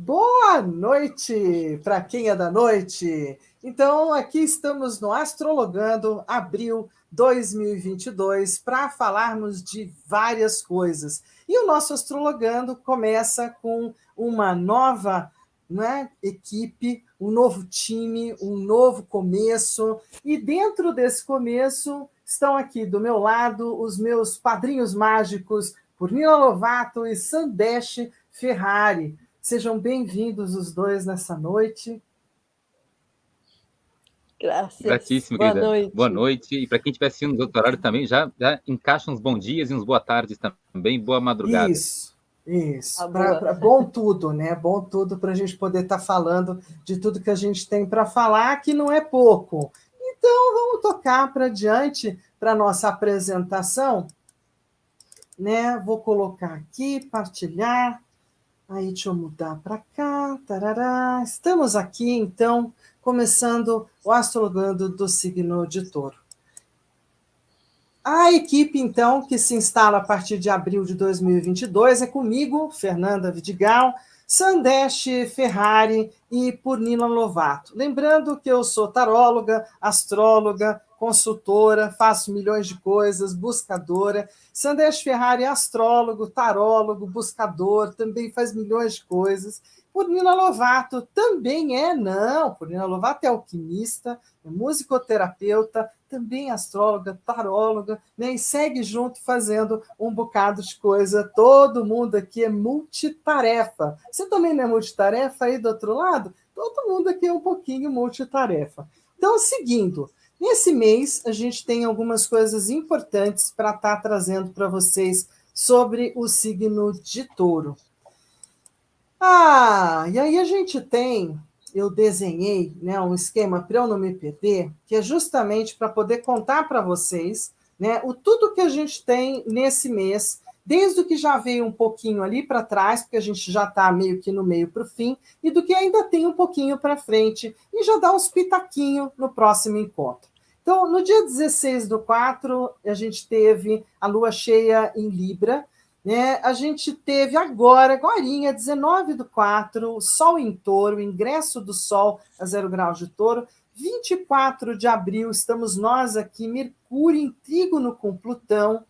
Boa noite para quem é da noite. Então, aqui estamos no Astrologando, abril 2022, para falarmos de várias coisas. E o nosso Astrologando começa com uma nova, né, equipe, um novo time, um novo começo. E dentro desse começo estão aqui do meu lado os meus padrinhos mágicos, Purnila Lovato e Sandesh Ferrari. Sejam bem-vindos os dois nessa noite. Graças. Gratíssimo, boa querida. noite. Boa noite. E para quem estiver assistindo no outro horário também, já encaixa uns bons dias e uns boa tardes também, boa madrugada. Isso. Bom tudo, né? Bom tudo para a gente poder estar falando de tudo que a gente tem para falar, que não é pouco. Então, vamos tocar para diante para a nossa apresentação. Né? Vou colocar aqui, partilhar. Aí, deixa eu mudar para cá. Tarará. Estamos aqui, então, começando o Astrologando do signo de Touro. A equipe, então, que se instala a partir de abril de 2022 é comigo, Fernanda Vidigal, Sandesh Ferrari e Purnila Lovato. Lembrando que eu sou taróloga, astróloga, consultora, faço milhões de coisas, buscadora. Sandesh Ferrari é astrólogo, tarólogo, buscador, também faz milhões de coisas. Purnila Lovato também Purnila Lovato é alquimista, é musicoterapeuta, também astróloga, taróloga, né? E segue junto fazendo um bocado de coisa. Todo mundo aqui é multitarefa. Você também não é multitarefa aí do outro lado? Todo mundo aqui é um pouquinho multitarefa. Então, seguindo, nesse mês a gente tem algumas coisas importantes para estar trazendo para vocês sobre o signo de Touro. E aí a gente eu desenhei, né, um esquema para eu não me perder, que é justamente para poder contar para vocês, né, tudo que a gente tem nesse mês, desde o que já veio um pouquinho ali para trás, porque a gente já está meio que no meio para o fim, e do que ainda tem um pouquinho para frente, e já dá uns pitaquinhos no próximo encontro. Então, no dia 16/4, a gente teve a lua cheia em Libra, né? A gente teve agorinha, 19/4, o Sol em Touro, o ingresso do Sol a 0 graus de Touro. 24 de abril, estamos nós aqui, Mercúrio em trígono com Plutão.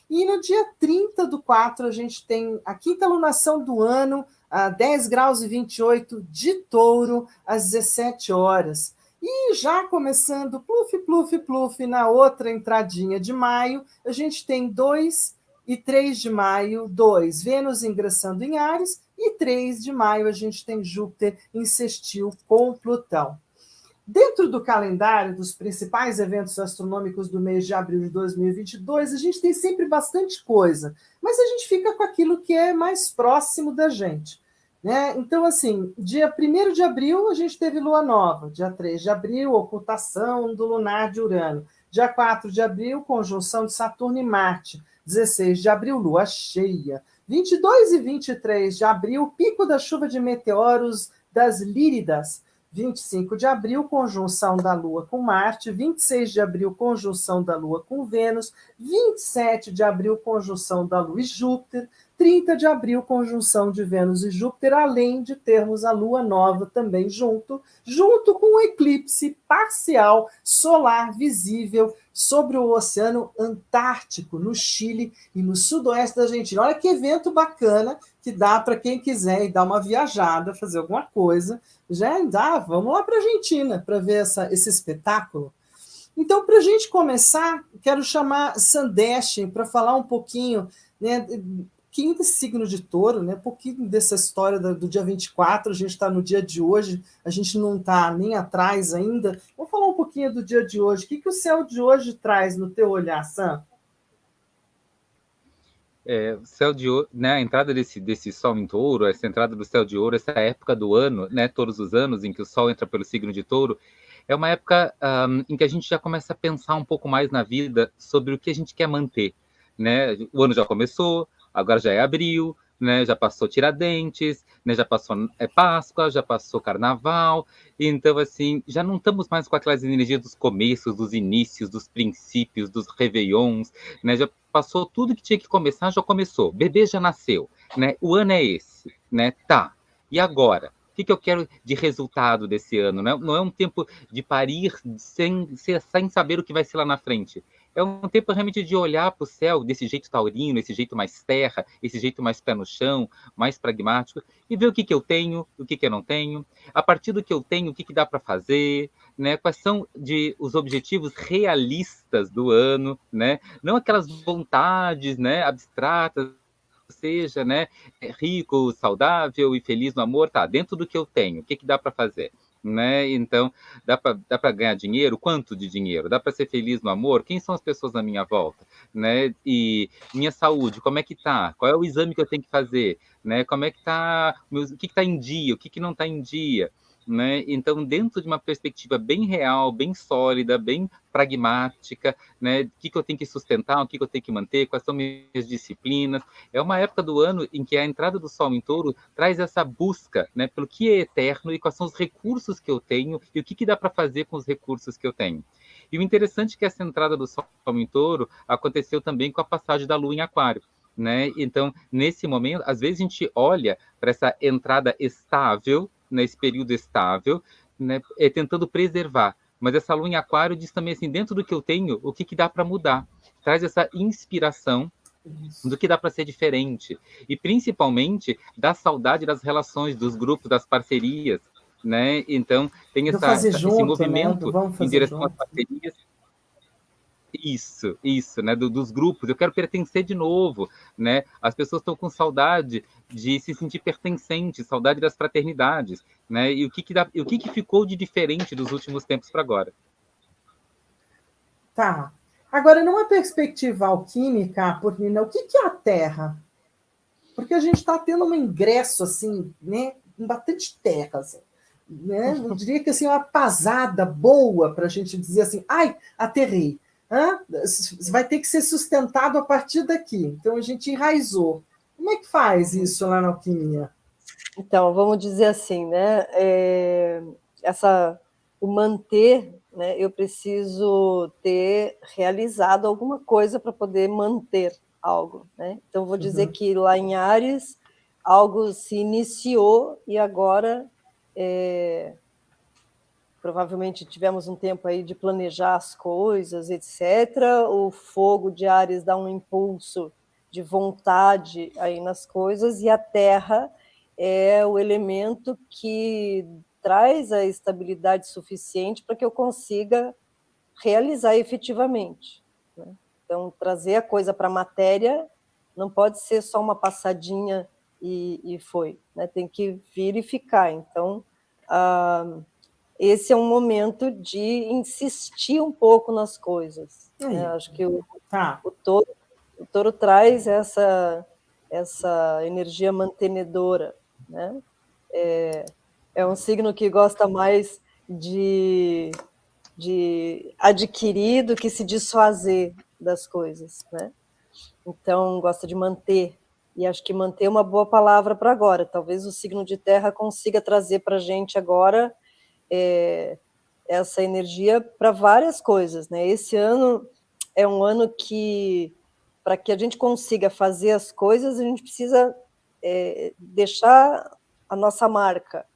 E no dia 30/4, a gente tem a quinta lunação do ano, a 10 graus e 28 de Touro, às 17 horas. E já começando, pluf, na outra entradinha de maio, a gente tem 2 e 3 de maio, 2, Vênus ingressando em Áries, e 3 de maio a gente tem Júpiter em sextil com Plutão. Dentro do calendário dos principais eventos astronômicos do mês de abril de 2022, a gente tem sempre bastante coisa, mas a gente fica com aquilo que é mais próximo da gente. Né? Então, assim, dia 1º de abril a gente teve lua nova, dia 3 de abril, ocultação do lunar de Urano, dia 4 de abril, conjunção de Saturno e Marte, 16 de abril, lua cheia. 22 e 23 de abril, pico da chuva de meteoros das Líridas. 25 de abril, conjunção da Lua com Marte. 26 de abril, conjunção da Lua com Vênus. 27 de abril, conjunção da Lua e Júpiter. 30 de abril, conjunção de Vênus e Júpiter, além de termos a Lua nova também junto com um eclipse parcial solar visível sobre o Oceano Antártico, no Chile e no sudoeste da Argentina. Olha que evento bacana que dá para quem quiser ir dar uma viajada, fazer alguma coisa. Já dá, vamos lá para a Argentina para ver esse espetáculo. Então, para a gente começar, quero chamar Sandesh para falar um pouquinho, né, quinto signo de Touro, né? Um pouquinho dessa história do dia 24, a gente está no dia de hoje, a gente não está nem atrás ainda. Vamos falar um pouquinho do dia de hoje. O que o céu de hoje traz no teu olhar, Sam? O céu de ouro, né, a entrada desse Sol em Touro, essa entrada do céu de ouro, essa época do ano, né, todos os anos em que o Sol entra pelo signo de Touro, é uma época em que a gente já começa a pensar um pouco mais na vida sobre o que a gente quer manter, né? O ano já começou, agora já é abril, né? Já passou Tiradentes, né? Já passou Páscoa, já passou Carnaval. Então, assim, já não estamos mais com aquelas energias dos começos, dos inícios, dos princípios, dos réveillons, né? Já passou tudo que tinha que começar, já começou. Bebê já nasceu, né? O ano é esse, né? Tá. E agora? O que eu quero de resultado desse ano? Não é um tempo de parir sem saber o que vai ser lá na frente. É um tempo realmente de olhar para o céu desse jeito taurino, esse jeito mais terra, esse jeito mais pé no chão, mais pragmático, e ver o que eu tenho, o que eu não tenho. A partir do que eu tenho, o que dá para fazer, né? Quais são os objetivos realistas do ano, né? Não aquelas vontades, né, abstratas, seja, né, rico, saudável e feliz no amor, tá, dentro do que eu tenho, o que dá para fazer? Né? Então, dá para ganhar dinheiro? Quanto de dinheiro? Dá para ser feliz no amor? Quem são as pessoas na minha volta? Né? E minha saúde, como é que tá? Qual é o exame que eu tenho que fazer? Né? Como é que tá? O que está em dia? O que não está em dia? Né? Então, dentro de uma perspectiva bem real, bem sólida, bem pragmática, né? O que eu tenho que sustentar, o que eu tenho que manter, quais são minhas disciplinas. É uma época do ano em que a entrada do Sol em Touro traz essa busca, né, pelo que é eterno e quais são os recursos que eu tenho e o que dá para fazer com os recursos que eu tenho. E o interessante é que essa entrada do Sol em Touro aconteceu também com a passagem da Lua em Aquário. Né? Então, nesse momento, às vezes a gente olha para essa entrada estável, nesse período estável, né, tentando preservar. Mas essa Lua em Aquário diz também assim, dentro do que eu tenho, o que dá para mudar. Traz essa inspiração do que dá para ser diferente. E, principalmente, da saudade das relações, dos grupos, das parcerias. Né? Então, tem Do fazer esse junto, né? Do movimento vamos em fazer direção às junto. parcerias. Isso, né? Dos grupos. Eu quero pertencer de novo, né? As pessoas estão com saudade de se sentir pertencente, saudade das fraternidades, né? E o que ficou de diferente dos últimos tempos para agora? Tá. Agora, numa perspectiva alquímica, Purnina, o que é a Terra? Porque a gente está tendo um ingresso, assim, né, com bastante terra, assim, né? Eu diria que assim, uma pasada boa para a gente dizer assim, ai, aterrei. Vai ter que ser sustentado a partir daqui. Então, a gente enraizou. Como é que faz isso lá na alquimia? Então, vamos dizer assim, né? O manter, né? Eu preciso ter realizado alguma coisa para poder manter algo, né? Então, vou dizer que lá em Áries algo se iniciou e agora provavelmente tivemos um tempo aí de planejar as coisas, etc. O fogo de Áries dá um impulso de vontade aí nas coisas e a terra é o elemento que traz a estabilidade suficiente para que eu consiga realizar efetivamente. Né? Então, trazer a coisa para a matéria não pode ser só uma passadinha e foi. Né? Tem que vir e ficar. Então, esse é um momento de insistir um pouco nas coisas. Né? Acho que o touro traz essa energia mantenedora. Né? É um signo que gosta mais de adquirir do que se desfazer das coisas. Né? Então, gosta de manter. E acho que manter é uma boa palavra para agora. Talvez o signo de terra consiga trazer para a gente agora essa energia para várias coisas. Né? Esse ano é um ano que, para que a gente consiga fazer as coisas, a gente precisa deixar a nossa marca.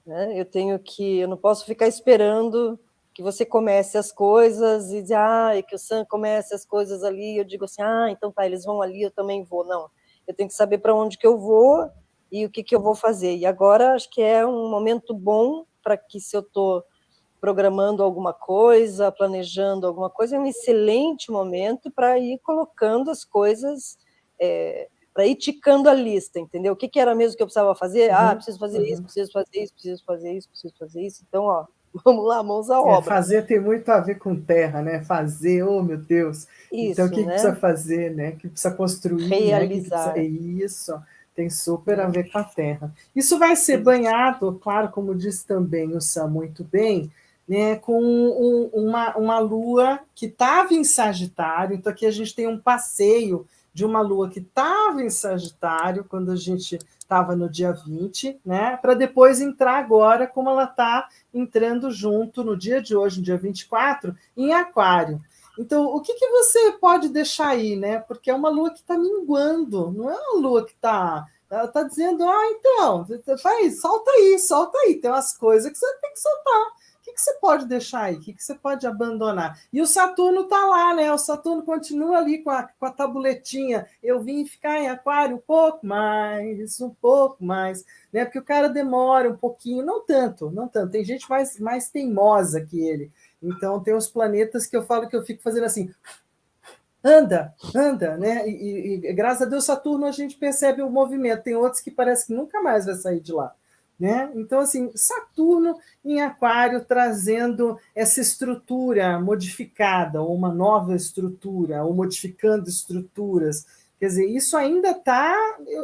Né? Eu não posso ficar esperando que você comece as coisas e dizer, que o Sam comece as coisas ali, eu digo assim, então tá, eles vão ali, eu também vou. Não, eu tenho que saber para onde que eu vou e o que eu vou fazer. E agora acho que é um momento bom para que, se eu estou programando alguma coisa, planejando alguma coisa, é um excelente momento para ir colocando as coisas, para ir ticando a lista, entendeu? O que era mesmo que eu precisava fazer? Preciso fazer isso, preciso fazer isso, preciso fazer isso, preciso fazer isso. Então, vamos lá, mãos à obra. Fazer tem muito a ver com terra, né? Fazer, oh meu Deus. Isso, então, o que né? precisa fazer, né? O que precisa construir, realizar. Né? Isso, tem super a ver com a terra. Isso vai ser banhado, claro, como disse também o Sam muito bem, né, com uma lua que estava em Sagitário. Então, aqui a gente tem um passeio de uma lua que estava em Sagitário, quando a gente estava no dia 20, né, para depois entrar agora, como ela está entrando junto no dia de hoje, no dia 24, em Aquário. Então, o que você pode deixar aí, né? Porque é uma lua que está minguando, não é uma lua que está Ela está dizendo, então, solta aí, tem umas coisas que você tem que soltar. O que você pode deixar aí? O que você pode abandonar? E o Saturno está lá, né? O Saturno continua ali com a tabuletinha. Eu vim ficar em Aquário um pouco mais, né? Porque o cara demora um pouquinho, não tanto. Tem gente mais teimosa que ele. Então, tem uns planetas que eu falo que eu fico fazendo assim, anda, né? E graças a Deus, Saturno a gente percebe o movimento. Tem outros que parece que nunca mais vai sair de lá. Né? Então, assim, Saturno em Aquário trazendo essa estrutura modificada, ou uma nova estrutura, ou modificando estruturas. Quer dizer, isso ainda está.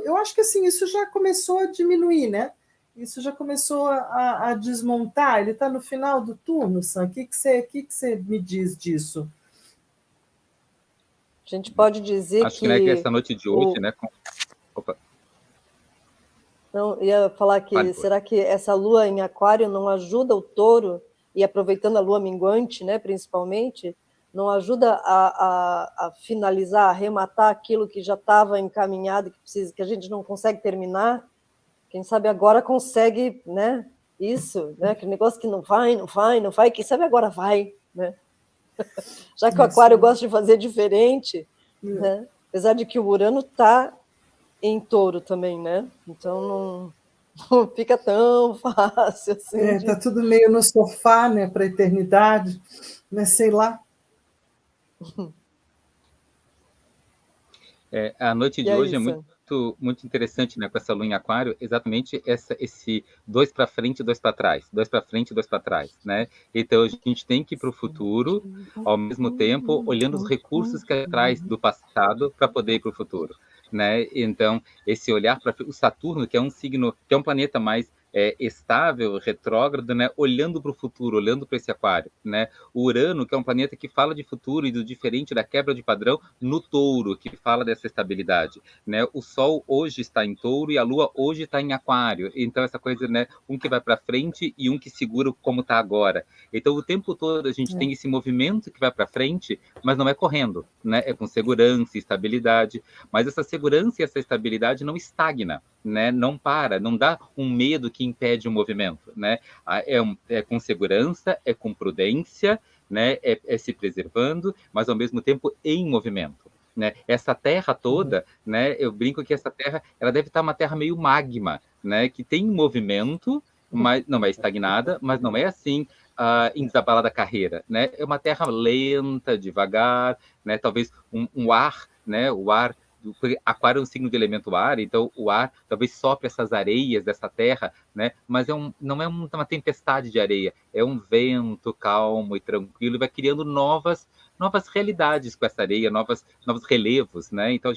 Eu acho que assim, isso já começou a diminuir, né? Isso já começou a desmontar. Ele está no final do turno, Sam. O que você me diz disso? A gente pode dizer acho que, né, que essa noite de hoje, né? Opa. Não, ia falar que será que essa lua em Aquário não ajuda o touro, e aproveitando a lua minguante, né, principalmente, não ajuda a finalizar, a arrematar aquilo que já estava encaminhado, que a gente não consegue terminar? Quem sabe agora consegue, né? Isso, né? Aquele negócio que não vai, quem sabe agora vai, né? Já que o Aquário gosta de fazer diferente, né? Apesar de que o Urano está em Touro também, né? Então não fica tão fácil assim. Tá tudo meio no sofá, né? Para a eternidade, né? Sei lá. A noite de hoje é muito interessante, né? Com essa lua em Aquário, exatamente esse 2 para frente, 2 para trás, 2 para frente, 2 para trás, né? Então a gente tem que ir para o futuro, ao mesmo tempo olhando os recursos que traz do passado para poder ir para o futuro, né? Então esse olhar para o Saturno, que é um signo, que é um planeta mais estável, retrógrado, né? Olhando para o futuro, olhando para esse Aquário, né? O Urano, que é um planeta que fala de futuro e do diferente, da quebra de padrão, no Touro, que fala dessa estabilidade, né? O Sol hoje está em Touro e a Lua hoje está em Aquário. Então essa coisa, né? Um que vai para frente e um que segura como está agora. Então o tempo todo a gente tem esse movimento que vai para frente, mas não é correndo, né? É com segurança e estabilidade. Mas essa segurança e essa estabilidade não estagna, né? Não para, não dá um medo que impede o movimento, né? É com segurança, é com prudência, né? É se preservando, mas ao mesmo tempo em movimento, né? Essa terra toda, né? Eu brinco que essa terra, ela deve estar uma terra meio magma, né? Que tem movimento, mas não é estagnada, mas não é assim em desabalada carreira, né? É uma terra lenta, devagar, né? Talvez um ar, né? O ar, Aquário é um signo de elemento ar, então o ar talvez sopre essas areias dessa terra, né? Mas não é uma tempestade de areia, é um vento calmo e tranquilo, e vai criando novas realidades com essa areia, novos relevos, né? Então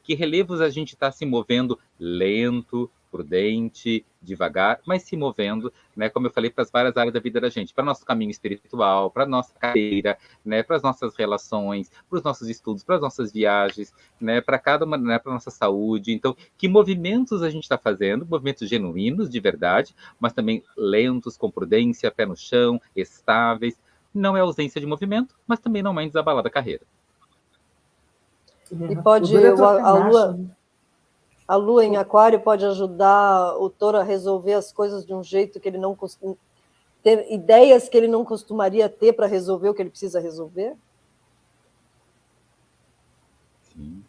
que relevos a gente está se movendo lento, prudente, devagar, mas se movendo, né? Como eu falei, para as várias áreas da vida da gente, para nosso caminho espiritual, para nossa carreira, né? Para as nossas relações, para os nossos estudos, para as nossas viagens, né? Para cada uma, né? Para nossa saúde. Então, que movimentos a gente está fazendo? Movimentos genuínos, de verdade, mas também lentos, com prudência, pé no chão, estáveis. Não é ausência de movimento, mas também não é desabalada a carreira. E pode a lua em Aquário pode ajudar o touro a resolver as coisas de um jeito que ele não costuma ter, ideias que ele não costumaria ter para resolver o que ele precisa resolver? Sim.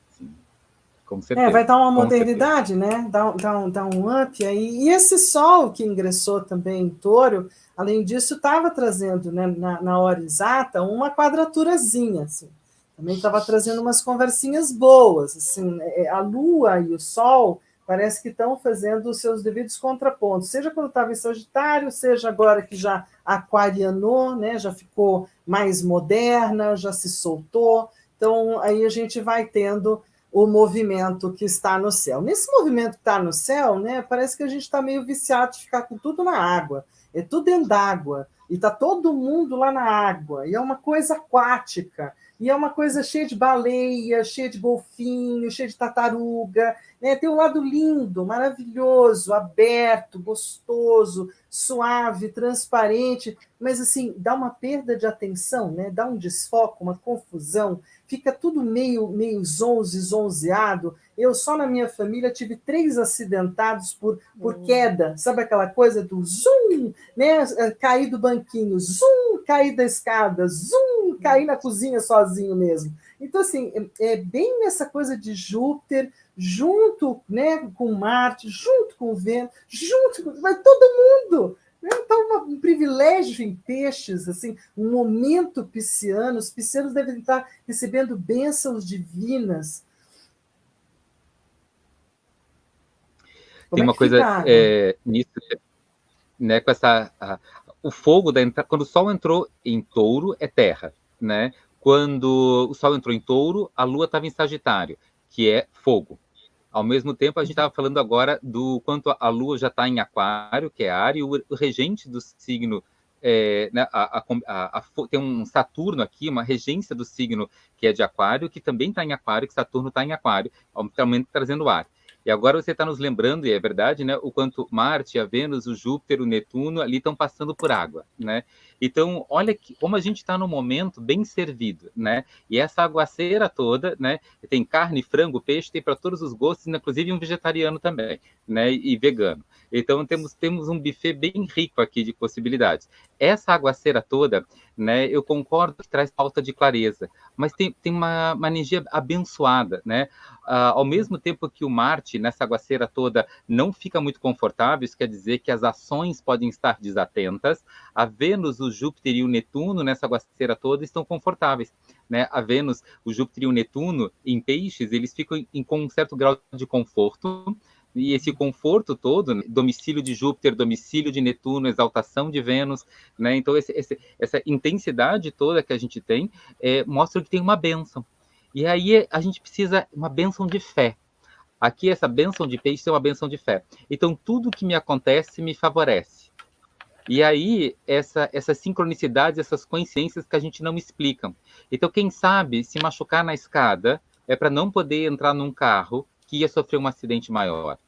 Com certeza. Vai dar uma modernidade, né? Dá um up aí. E esse Sol que ingressou também em Touro, além disso, estava trazendo, né, na hora exata, uma quadraturazinha, assim. Também estava trazendo umas conversinhas boas, assim. A Lua e o Sol parece que estão fazendo os seus devidos contrapontos, seja quando estava em Sagitário, seja agora que já aquarianou, né? Já ficou mais moderna, já se soltou. Então, aí a gente vai tendo o movimento que está no céu. Nesse movimento que está no céu, né, parece que a gente está meio viciado de ficar com tudo na água. É tudo dentro d'água. E está todo mundo lá na água. E é uma coisa aquática. E é uma coisa cheia de baleia, cheia de golfinho, cheia de tartaruga. Né? Tem um lado lindo, maravilhoso, aberto, gostoso, suave, transparente. Mas, assim, dá uma perda de atenção, né? Dá um desfoque, uma confusão. fica tudo meio zonzeado. Eu só na minha família tive 3 acidentados por queda, sabe aquela coisa do zoom, né? Cair do banquinho, zoom, cair da escada, zoom, cair na cozinha sozinho mesmo. Então, assim, é bem nessa coisa de Júpiter, junto, né, com Marte, junto com o Vênus, vai todo mundo. Então, um privilégio em peixes, assim, um momento pisciano. Os piscianos devem estar recebendo bênçãos divinas. Tem Como é uma que fica coisa a água? nisso, né, com o fogo da entrada, quando o Sol entrou em Touro, é terra, né? Quando o Sol entrou em Touro, a Lua estava em Sagitário, que é fogo. Ao mesmo tempo, a gente estava falando agora do quanto a Lua já está em Aquário, que é ar, e o regente do signo, né, tem um Saturno aqui, uma regência do signo que é de Aquário, que também está em Aquário, que Saturno está em Aquário, também trazendo ar. E agora você está nos lembrando, e é verdade, né, o quanto Marte, a Vênus, o Júpiter, o Netuno ali estão passando por água, né? Então, olha como a gente está num momento bem servido, né? E essa aguaceira toda, né? Tem carne, frango, peixe, tem para todos os gostos, inclusive um vegetariano também, né? E vegano. Então, temos um buffet bem rico aqui de possibilidades. Essa aguaceira toda, né? Eu concordo que traz falta de clareza, mas tem uma energia abençoada, né? Ao mesmo tempo que o Marte, nessa aguaceira toda, não fica muito confortável, isso quer dizer que as ações podem estar desatentas, a Vênus, o Júpiter e o Netuno, nessa aguaceira toda, estão confortáveis, né? A Vênus, o Júpiter e o Netuno, em peixes, eles ficam com um certo grau de conforto, e esse conforto todo, né? Domicílio de Júpiter, domicílio de Netuno, exaltação de Vênus, né? Então, essa intensidade toda que a gente tem mostra que tem uma bênção. E aí a gente precisa uma bênção de fé. Aqui essa bênção de peixe é uma bênção de fé. Então tudo que me acontece me favorece. E aí essas sincronicidades, essas coincidências que a gente não explica. Então quem sabe se machucar na escada é para não poder entrar num carro que ia sofrer um acidente maior.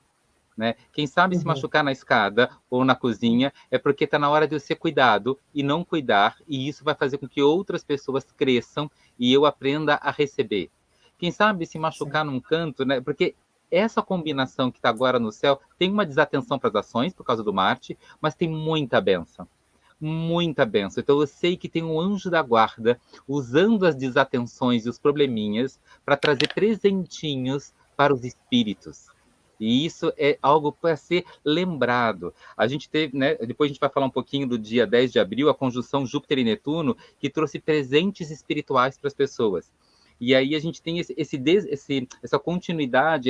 Né? Quem sabe se machucar na escada ou na cozinha é porque está na hora de eu ser cuidado e não cuidar, e isso vai fazer com que outras pessoas cresçam e eu aprenda a receber. Quem sabe se machucar num canto, né? Porque essa combinação que está agora no céu tem uma desatenção para as ações por causa do Marte, mas tem muita benção. Muita benção. Então eu sei que tem um anjo da guarda usando as desatenções e os probleminhas para trazer presentinhos para os espíritos. E isso é algo para ser lembrado. A gente teve, né, depois a gente vai falar um pouquinho do dia 10 de abril, a conjunção Júpiter e Netuno, que trouxe presentes espirituais para as pessoas. E aí a gente tem essa continuidade,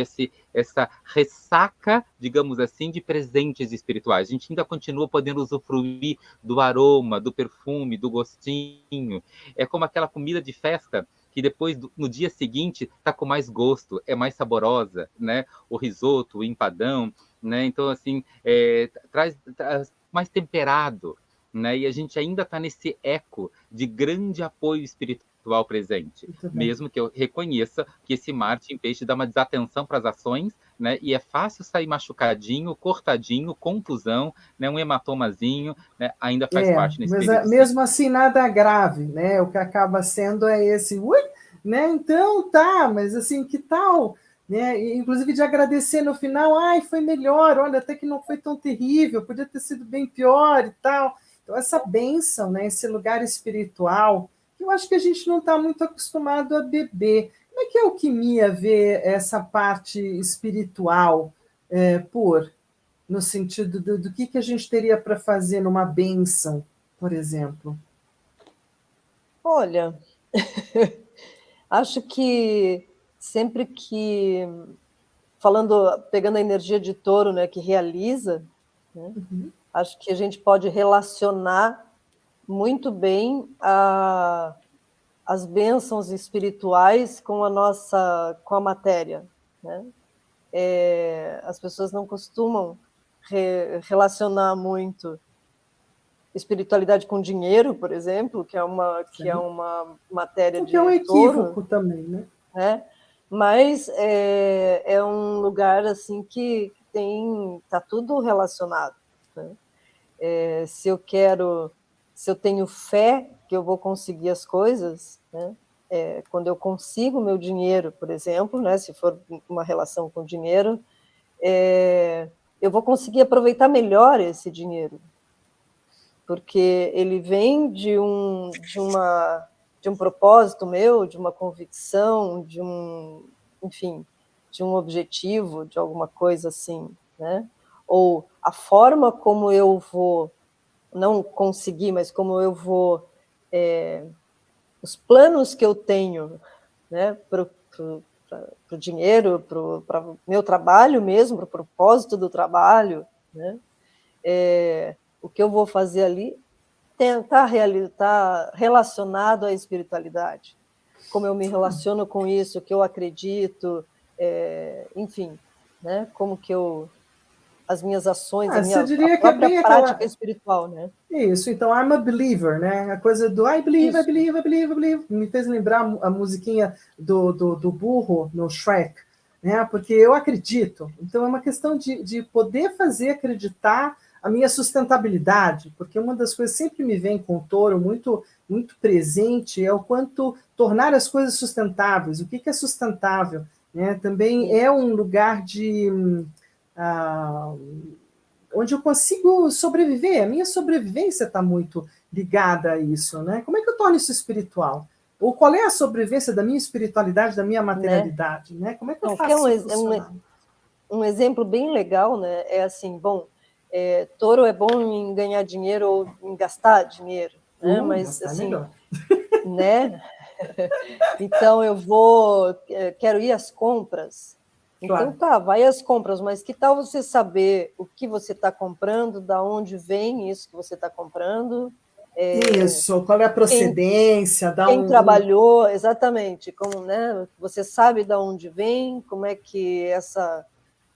essa ressaca, digamos assim, de presentes espirituais. A gente ainda continua podendo usufruir do aroma, do perfume, do gostinho. É como aquela comida de festa que depois, no dia seguinte, está com mais gosto, é mais saborosa, né? O risoto, o empadão, né? Então, assim, traz mais temperado, né? E a gente ainda está nesse eco de grande apoio espiritual presente, mesmo que eu reconheça que esse Marte em peixe dá uma desatenção para as ações, né? E é fácil sair machucadinho, cortadinho, contusão, né? Um hematomazinho, né? Ainda faz parte nesse Mas período. mesmo assim nada grave, né? O que acaba sendo é esse, né? Então tá, mas assim, que tal? Né? E, inclusive de agradecer no final, ai, foi melhor, olha, até que não foi tão terrível, podia ter sido bem pior e tal. Então, essa bênção, né? Esse lugar espiritual, eu acho que a gente não está muito acostumado a beber. Como é que a alquimia vê essa parte espiritual no sentido do que a gente teria para fazer numa bênção, por exemplo? Olha, acho que sempre que, pegando a energia de touro, né, que realiza, né, acho que a gente pode relacionar muito bem as bênçãos espirituais com com a matéria, né? As pessoas não costumam relacionar muito espiritualidade com dinheiro, por exemplo, que é uma matéria que é um de equívoco touro, também, né? Mas é um lugar assim que tá tudo relacionado, né? Se eu tenho fé que eu vou conseguir as coisas, né? quando eu consigo meu dinheiro, por exemplo, né, se for uma relação com dinheiro, eu vou conseguir aproveitar melhor esse dinheiro, porque ele vem de um propósito meu, de uma convicção, enfim, de um objetivo, de alguma coisa assim, né? Ou a forma como eu vou, não conseguir, mas como eu vou, os planos que eu tenho, né, para o dinheiro, para o meu trabalho mesmo, para o propósito do trabalho, né? O que eu vou fazer ali está relacionado à espiritualidade. Como eu me relaciono com isso, o que eu acredito, enfim, né? Como que as minhas ações, Você a diria que é própria bem prática aquela... espiritual, né? Isso, então, I'm a believer, né? A coisa do I believe, I Isso. believe, I believe, I believe. Me fez lembrar a musiquinha do burro no Shrek, né? Porque eu acredito. Então, é uma questão de poder fazer acreditar a minha sustentabilidade, porque uma das coisas que sempre me vem com o touro muito, muito presente é o quanto tornar as coisas sustentáveis. O que é sustentável? Né? Também é um lugar de... onde eu consigo sobreviver. A minha sobrevivência está muito ligada a isso, né? Como é que eu torno isso espiritual? Ou qual é a sobrevivência da minha espiritualidade, da minha materialidade, né? Como é que eu faço isso funcionar? Um exemplo bem legal, né? É assim, bom, touro é bom em ganhar dinheiro ou em gastar dinheiro, né? Mas assim, melhor. Né? Então quero ir às compras. Então Claro. vai às compras, mas que tal você saber o que você está comprando, da onde vem isso que você está comprando? Isso, qual é a procedência? Quem trabalhou, exatamente, como, né? Você sabe de onde vem, como é que essa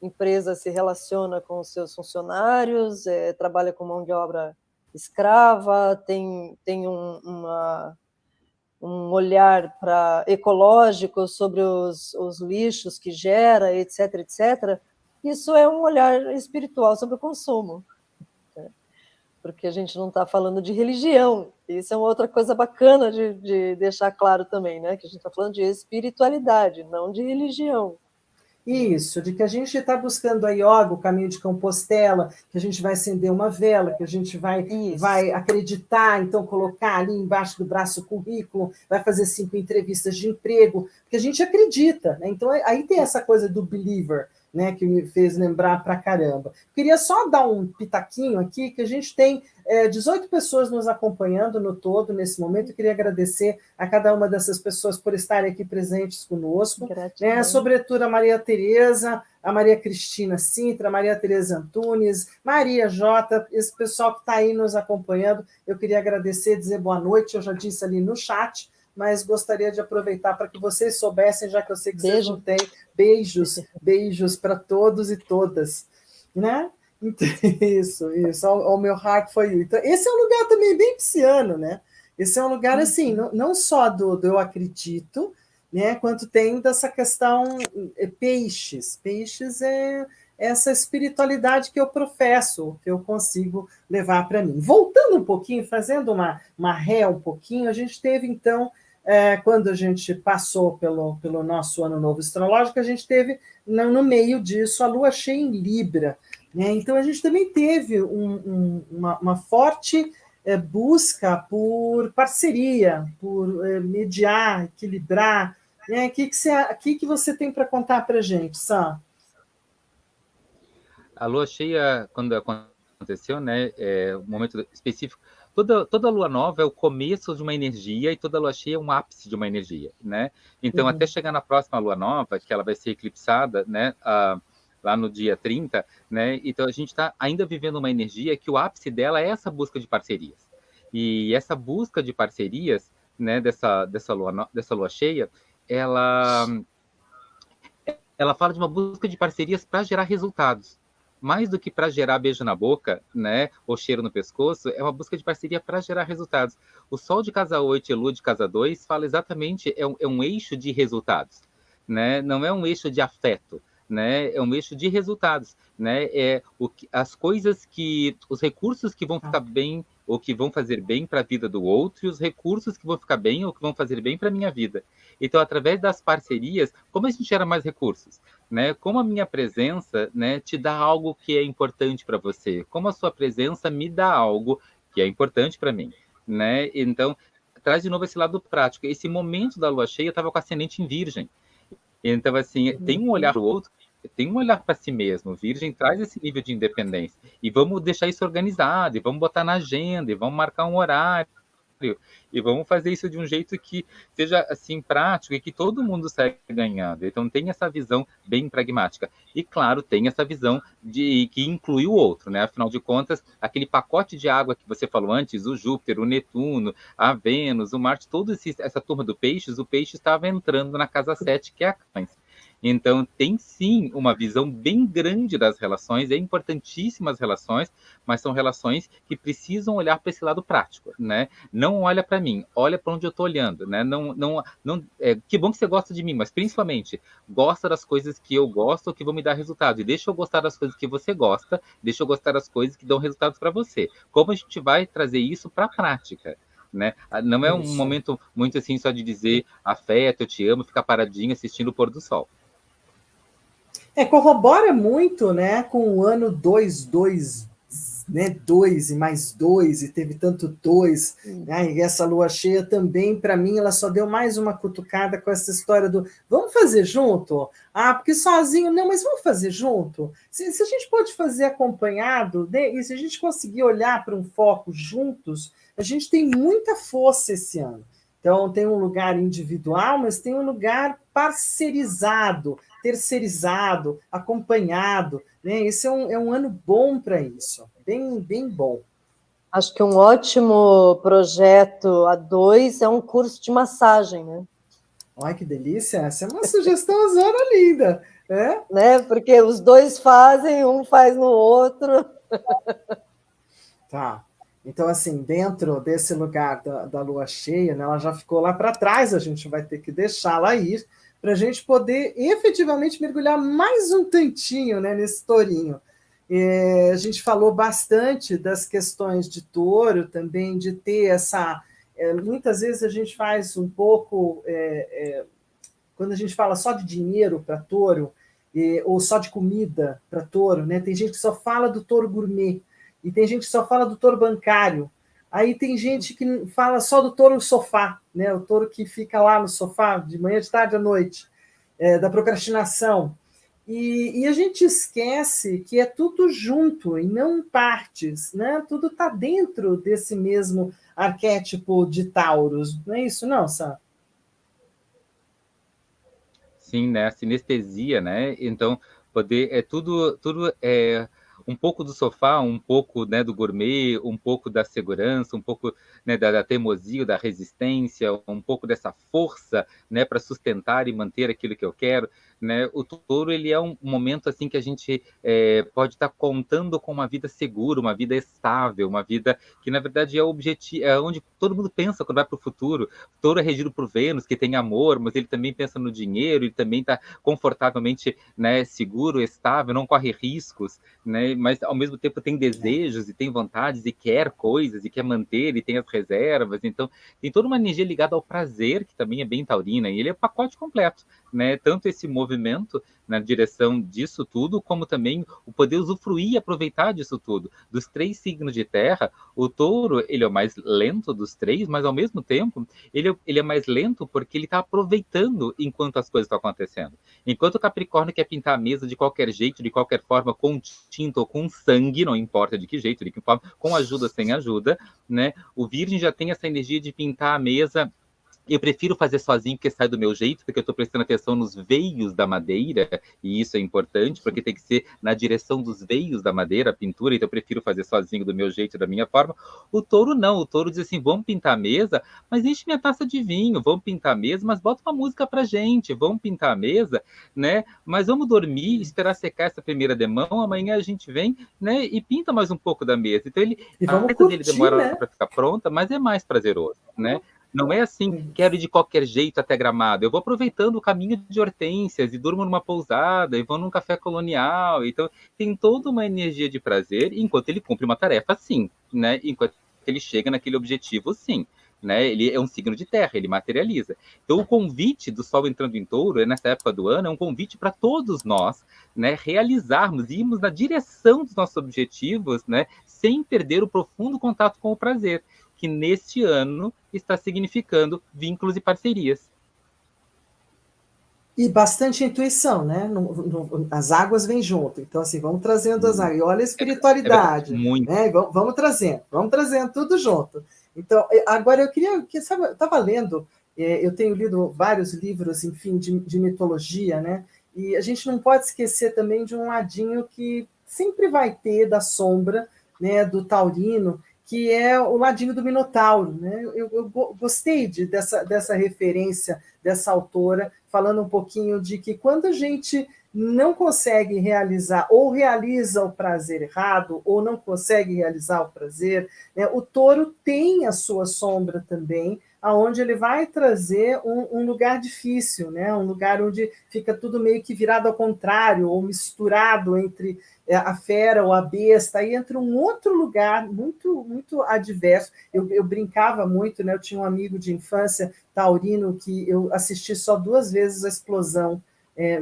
empresa se relaciona com os seus funcionários, trabalha com mão de obra escrava, tem um olhar ecológico sobre os lixos que gera, etc., etc. Isso é um olhar espiritual sobre o consumo, né? Porque a gente não está falando de religião. Isso é uma outra coisa bacana de deixar claro também, né? Que a gente está falando de espiritualidade, não de religião. Isso, de que a gente está buscando a yoga, o caminho de Compostela, que a gente vai acender uma vela, que a gente vai acreditar, então colocar ali embaixo do braço o currículo, vai fazer 5 entrevistas de emprego, porque a gente acredita, né? Então aí tem essa coisa do believer, né, que me fez lembrar pra caramba. Queria só dar um pitaquinho aqui, que a gente tem 18 pessoas nos acompanhando no todo nesse momento. Eu queria agradecer a cada uma dessas pessoas por estarem aqui presentes conosco. Né? Sobretudo a Maria Tereza, a Maria Cristina Sintra, a Maria Tereza Antunes, Maria Jota, esse pessoal que está aí nos acompanhando. Eu queria agradecer, dizer boa noite, eu já disse ali no chat, mas gostaria de aproveitar para que vocês soubessem, já que eu sei que vocês não têm, beijos para todos e todas, né? Então, isso, o meu heart for you. Então, esse é um lugar também bem pisciano, né? Esse é um lugar, assim, não só do eu acredito, né, quanto tem dessa questão peixes. Peixes é essa espiritualidade que eu professo, que eu consigo levar para mim. Voltando um pouquinho, fazendo uma ré um pouquinho, a gente teve, então, quando a gente passou pelo nosso ano novo astrológico, a gente teve, no meio disso, a lua cheia em Libra, né? Então, a gente também teve uma forte busca por parceria, por mediar, equilibrar, né? O que você tem para contar para a gente, Sam? A lua cheia, quando aconteceu, né, um momento específico, toda lua nova é o começo de uma energia e toda lua cheia é um ápice de uma energia, né? Então, até chegar na próxima lua nova, que ela vai ser eclipsada, né, lá no dia 30, né? Então, a gente está ainda vivendo uma energia que o ápice dela é essa busca de parcerias. E essa busca de parcerias, né, dessa lua cheia, ela fala de uma busca de parcerias para gerar resultados. Mais do que para gerar beijo na boca, né, ou cheiro no pescoço, é uma busca de parceria para gerar resultados. O Sol de casa 8 e Lua de casa 2 fala exatamente, é um eixo de resultados, né? Não é um eixo de afeto, né? É um eixo de resultados, né? As coisas os recursos que vão ficar bem ou que vão fazer bem para a vida do outro e os recursos que vão ficar bem ou que vão fazer bem para a minha vida. Então, através das parcerias, como a gente gera mais recursos? Né? Como a minha presença, né, te dá algo que é importante para você? Como a sua presença me dá algo que é importante para mim? Né? Então, traz de novo esse lado prático. Esse momento da lua cheia, eu estava com a ascendente em Virgem. Então, assim, tem um olhar para o outro, tem um olhar para si mesmo. Virgem traz esse nível de independência. E vamos deixar isso organizado, e vamos botar na agenda, e vamos marcar um horário, e vamos fazer isso de um jeito que seja assim prático e que todo mundo saia ganhando. Então tem essa visão bem pragmática. E claro, tem essa visão que inclui o outro, né? Afinal de contas, aquele pacote de água que você falou antes, o Júpiter, o Netuno, a Vênus, o Marte, toda essa turma do Peixes, o Peixe estava entrando na casa 7, que é a Cães. Então, tem sim uma visão bem grande das relações, é importantíssimas relações, mas são relações que precisam olhar para esse lado prático, né? Não olha para mim, olha para onde eu estou olhando, né? Que bom que você gosta de mim, mas principalmente gosta das coisas que eu gosto, que vão me dar resultado. E deixa eu gostar das coisas que você gosta, deixa eu gostar das coisas que dão resultados para você. Como a gente vai trazer isso para a prática? Né? Não é um momento muito assim só de dizer afeto, eu te amo, ficar paradinho assistindo o pôr do sol. Corrobora muito, né, com o ano 2, né, 2 e mais 2, e teve tanto 2, né, e essa lua cheia também, para mim, ela só deu mais uma cutucada com essa história do vamos fazer junto? Porque sozinho, não, mas vamos fazer junto? Se a gente pode fazer acompanhado, né, e se a gente conseguir olhar para um foco juntos, a gente tem muita força esse ano. Então, tem um lugar individual, mas tem um lugar parcerizado, terceirizado, acompanhado. Né? Esse é um ano bom para isso, bem, bem bom. Acho que um ótimo projeto a 2 é um curso de massagem, né? Olha que delícia, essa é uma sugestão zona linda. Né? Porque os dois fazem, um faz no outro. Tá. Então, assim, dentro desse lugar da lua cheia, né, ela já ficou lá para trás, a gente vai ter que deixá-la ir, para a gente poder efetivamente mergulhar mais um tantinho, né, nesse tourinho. A gente falou bastante das questões de touro, também de ter essa... muitas vezes a gente faz um pouco... quando a gente fala só de dinheiro para touro, ou só de comida para touro, né, tem gente que só fala do touro gourmet, e tem gente que só fala do touro bancário. Aí tem gente que fala só do touro sofá, né? O touro que fica lá no sofá, de manhã, de tarde, à noite, da procrastinação. E a gente esquece que é tudo junto, e não partes, né? Tudo está dentro desse mesmo arquétipo de Tauros. Não é isso, não, Sam? Sim, né? A sinestesia, né? Então, poder tudo é um pouco do sofá, um pouco, né, do gourmet, um pouco da segurança, um pouco, né, da teimosia, da resistência, um pouco dessa força, né, para sustentar e manter aquilo que eu quero, né? O touro, ele é um momento assim que a gente pode estar contando com uma vida segura, uma vida estável, uma vida que na verdade é o objetivo, é onde todo mundo pensa quando vai para o futuro. O touro é regido por Vênus, que tem amor, mas ele também pensa no dinheiro, ele também está confortavelmente, né, seguro, estável, não corre riscos, né? Mas ao mesmo tempo tem desejos e tem vontades e quer coisas e quer manter e tem as reservas. Então tem toda uma energia ligada ao prazer, que também é bem taurina, e ele é o pacote completo, né? Tanto esse movimento na direção disso tudo, como também o poder usufruir e aproveitar disso tudo. Dos 3 signos de terra, o touro, ele é o mais lento dos 3, mas ao mesmo tempo ele é mais lento porque ele está aproveitando enquanto as coisas estão acontecendo. Enquanto o Capricórnio quer pintar a mesa de qualquer jeito, de qualquer forma, com tinta ou com sangue, não importa de que jeito, de que forma, com ajuda ou sem ajuda, né? O Virgem já tem essa energia de pintar a mesa. Eu prefiro fazer sozinho porque sai do meu jeito, porque eu estou prestando atenção nos veios da madeira, e isso é importante, porque tem que ser na direção dos veios da madeira, a pintura, então eu prefiro fazer sozinho do meu jeito, da minha forma. O touro não, o touro diz assim, vamos pintar a mesa, mas enche minha taça de vinho, vamos pintar a mesa, mas bota uma música pra gente, vamos pintar a mesa, né? Mas vamos dormir, esperar secar essa primeira demão, amanhã a gente vem, né, e pinta mais um pouco da mesa. Então a mesa dele demora, né, para ficar pronta, mas é mais prazeroso, né? Não é assim, quero ir de qualquer jeito até Gramado. Eu vou aproveitando o caminho de Hortências e durmo numa pousada e vou num café colonial. Então, tem toda uma energia de prazer enquanto ele cumpre uma tarefa, sim, né? Enquanto ele chega naquele objetivo, sim. Né? Ele é um signo de terra, ele materializa. Então, o convite do Sol entrando em Touro, nessa época do ano, é um convite para todos nós, né, realizarmos, irmos na direção dos nossos objetivos, né, sem perder o profundo contato com o prazer, que neste ano está significando vínculos e parcerias. E bastante intuição, né? As águas vêm junto. Então, assim, vamos trazendo as águas. E olha a espiritualidade, muito. né? Vamos trazendo tudo junto. Então, agora eu queria, sabe, eu estava lendo, eu tenho lido vários livros, enfim, de mitologia, né? E a gente não pode esquecer também de um ladinho que sempre vai ter da sombra, né, do taurino, que é o ladinho do Minotauro, né? Eu gostei dessa referência dessa autora, falando um pouquinho de que quando a gente não consegue realizar, ou realiza o prazer errado, ou não consegue realizar o prazer, né, o touro tem a sua sombra também, aonde ele vai trazer um lugar difícil, né, um lugar onde fica tudo meio que virado ao contrário, ou misturado entre a fera ou a besta, aí entra um outro lugar muito, muito adverso. Eu brincava muito, né? Eu tinha um amigo de infância, taurino, que eu assisti só 2 vezes a explosão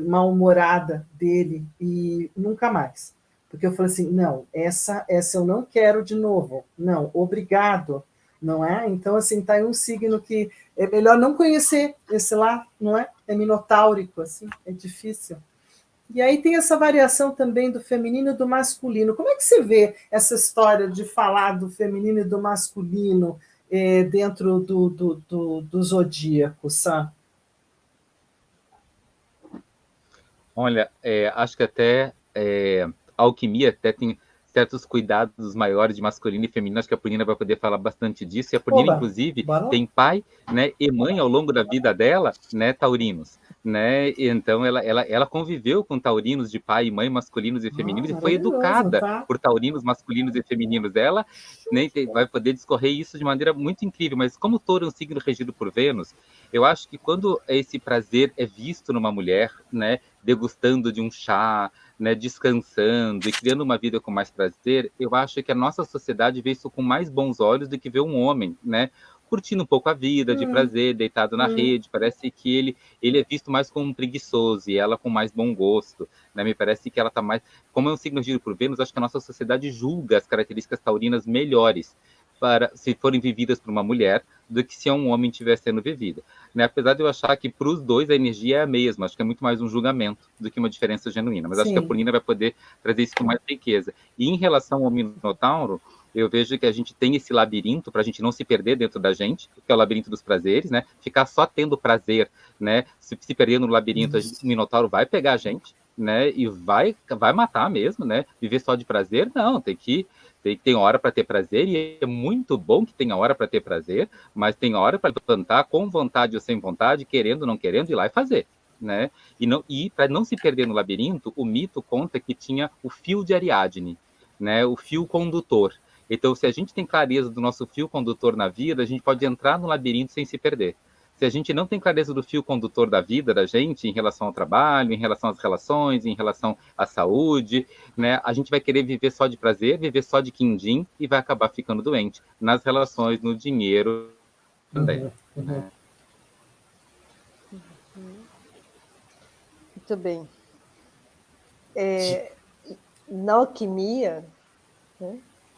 mal-humorada dele e nunca mais. Porque eu falei assim, não, essa eu não quero de novo. Não, obrigado. Não é? Então, assim, tá aí um signo que é melhor não conhecer esse lá, não é? É minotáurico, assim, é difícil. E aí tem essa variação também do feminino e do masculino. Como é que você vê essa história de falar do feminino e do masculino dentro do zodíaco, Sam? Olha, acho que até a alquimia até tem certos cuidados maiores de masculino e feminino. Acho que a Polina vai poder falar bastante disso. E a Polina, Oba, inclusive, bora lá. tem pai, né, e mãe ao longo da vida dela, né, taurinos. Né? E então ela conviveu com taurinos de pai e mãe masculinos e femininos e foi Maravilhoso, educada tá? por taurinos masculinos e femininos dela, né? Vai poder discorrer isso de maneira muito incrível. Mas como o touro é um signo regido por Vênus, eu acho que quando esse prazer é visto numa mulher, né, degustando de um chá, né, descansando e criando uma vida com mais prazer, eu acho que a nossa sociedade vê isso com mais bons olhos do que vê um homem, né, curtindo um pouco a vida de prazer, deitado na rede. Parece que ele é visto mais como um preguiçoso e ela com mais bom gosto, né? Me parece que ela está mais, como é um signo regido por Vênus, acho que a nossa sociedade julga as características taurinas melhores para se forem vividas por uma mulher do que se um homem estiver sendo vivido. Né? Apesar de eu achar que para os dois a energia é a mesma, acho que é muito mais um julgamento do que uma diferença genuína, mas acho que a Sim. Polina vai poder trazer isso com mais riqueza. E em relação ao Minotauro, eu vejo que a gente tem esse labirinto para a gente não se perder dentro da gente, que é o labirinto dos prazeres, né? Ficar só tendo prazer, né? Se perder no labirinto, o Minotauro vai pegar a gente, né? E vai matar mesmo, né? Viver só de prazer, não, tem hora para ter prazer, e é muito bom que tenha hora para ter prazer, mas tem hora para levantar com vontade ou sem vontade, querendo ou não querendo, ir lá e fazer. Né? E para não se perder no labirinto, o mito conta que tinha o fio de Ariadne, né? O fio condutor. Então, se a gente tem clareza do nosso fio condutor na vida, a gente pode entrar no labirinto sem se perder. Se a gente não tem clareza do fio condutor da vida da gente, em relação ao trabalho, em relação às relações, em relação à saúde, né, a gente vai querer viver só de prazer, viver só de quindim e vai acabar ficando doente nas relações, no dinheiro também. Né? Muito bem. Na alquimia, né?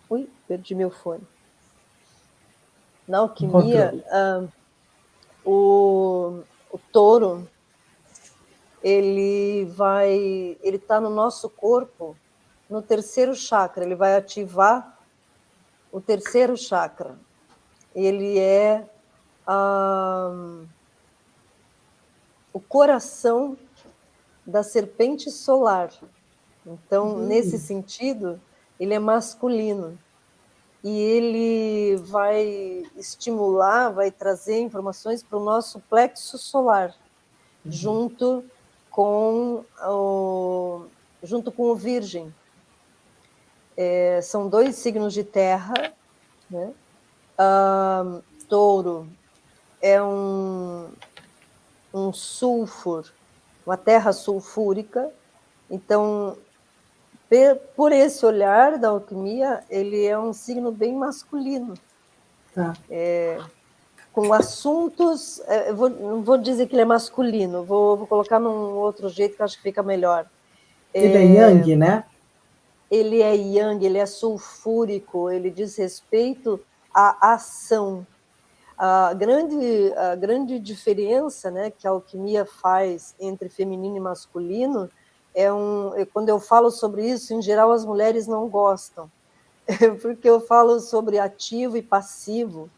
Ui, perdi meu fone. Na alquimia, o touro, ele está no nosso corpo, no terceiro chakra, ele vai ativar o terceiro chakra. Ele é o coração da serpente solar. Então, nesse sentido, ele é masculino. E ele vai estimular, vai trazer informações para o nosso plexo solar, junto com o Virgem. São 2 signos de terra, né? Touro é um sulfur, uma terra sulfúrica. Então, por esse olhar da alquimia, ele é um signo bem masculino. Tá. Com assuntos, não vou dizer que ele é masculino, vou colocar num outro jeito que eu acho que fica melhor. Ele é yang, né? Ele é yang, ele é sulfúrico, ele diz respeito à ação. A grande diferença, né, que a alquimia faz entre feminino e masculino quando eu falo sobre isso, em geral as mulheres não gostam, porque eu falo sobre ativo e passivo,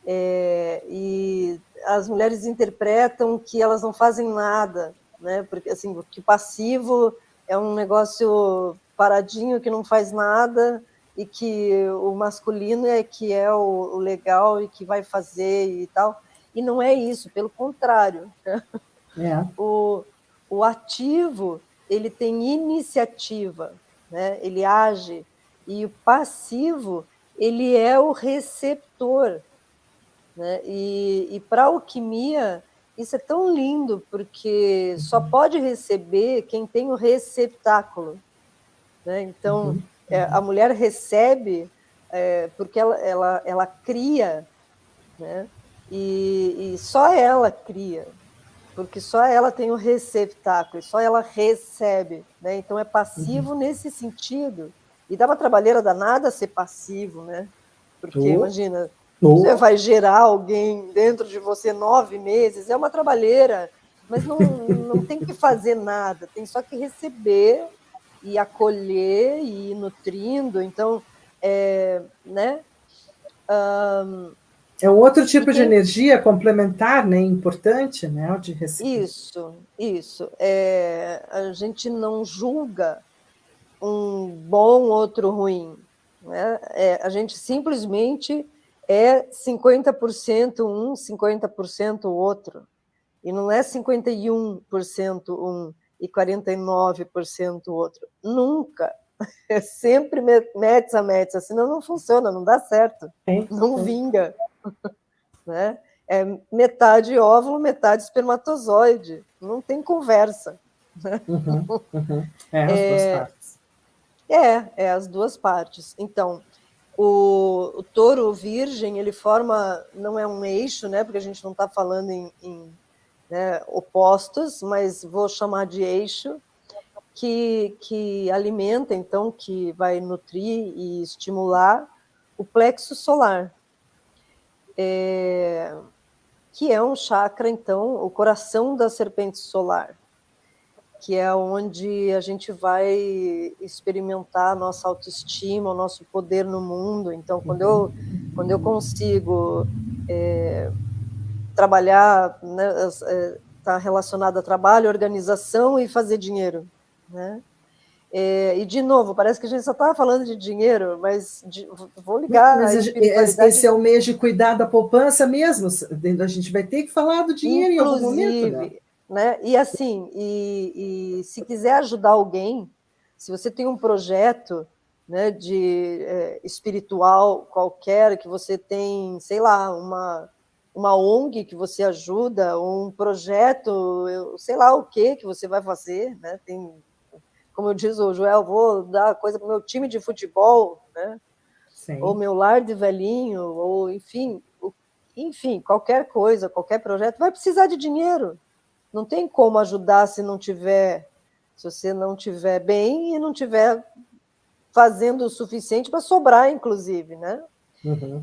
e as mulheres interpretam que elas não fazem nada, né, porque assim, que passivo é um negócio paradinho que não faz nada, e que o masculino é que é o legal e que vai fazer e tal. E não é isso, pelo contrário. É. O ativo, ele tem iniciativa, né? Ele age, e o passivo, ele é o receptor. Né? E para a alquimia, isso é tão lindo, porque só pode receber quem tem o receptáculo. Né? Então, a mulher recebe porque ela cria, né? E só ela cria, porque só ela tem o receptáculo, só ela recebe. Né? Então, é passivo nesse sentido. E dá uma trabalheira danada ser passivo, né? Porque, imagina, você vai gerar alguém dentro de você 9 meses, é uma trabalheira, mas não tem que fazer nada, tem só que receber e acolher e ir nutrindo. Então, né? É um outro tipo de energia complementar, né? Importante, né? De receber. Isso. A gente não julga um bom, outro ruim. Né? A gente simplesmente é 50% um, 50% o outro. E não é 51% um e 49% o outro. Nunca. É sempre metza, metza, senão não funciona, não dá certo. Não vinga. Né? É metade óvulo, metade espermatozoide. Não tem conversa. É as duas partes. É as duas partes. Então, o touro virgem, ele forma, não é um eixo, né? Porque a gente não está falando em né, opostos, mas vou chamar de eixo, que alimenta, então, que vai nutrir e estimular o plexo solar, que é um chakra, então, o coração da serpente solar, que é onde a gente vai experimentar a nossa autoestima, o nosso poder no mundo. Então, quando eu consigo trabalhar, né, tá relacionado a trabalho, organização e fazer dinheiro, né? E, de novo, parece que a gente só estava falando de dinheiro, mas vou ligar Mas a espiritualidade. esse é o mês de cuidar da poupança mesmo. A gente vai ter que falar do dinheiro em algum momento, né? E assim, e se quiser ajudar alguém, se você tem um projeto, né, espiritual qualquer, que você tem, sei lá, uma ONG que você ajuda, ou um projeto, sei lá o que você vai fazer, né? Tem, como eu diz o Joel, vou dar coisa para o meu time de futebol, né? Sim. Ou meu lar de velhinho, ou enfim, qualquer coisa, qualquer projeto, vai precisar de dinheiro. Não tem como ajudar se você não tiver bem e não tiver fazendo o suficiente para sobrar, inclusive, né?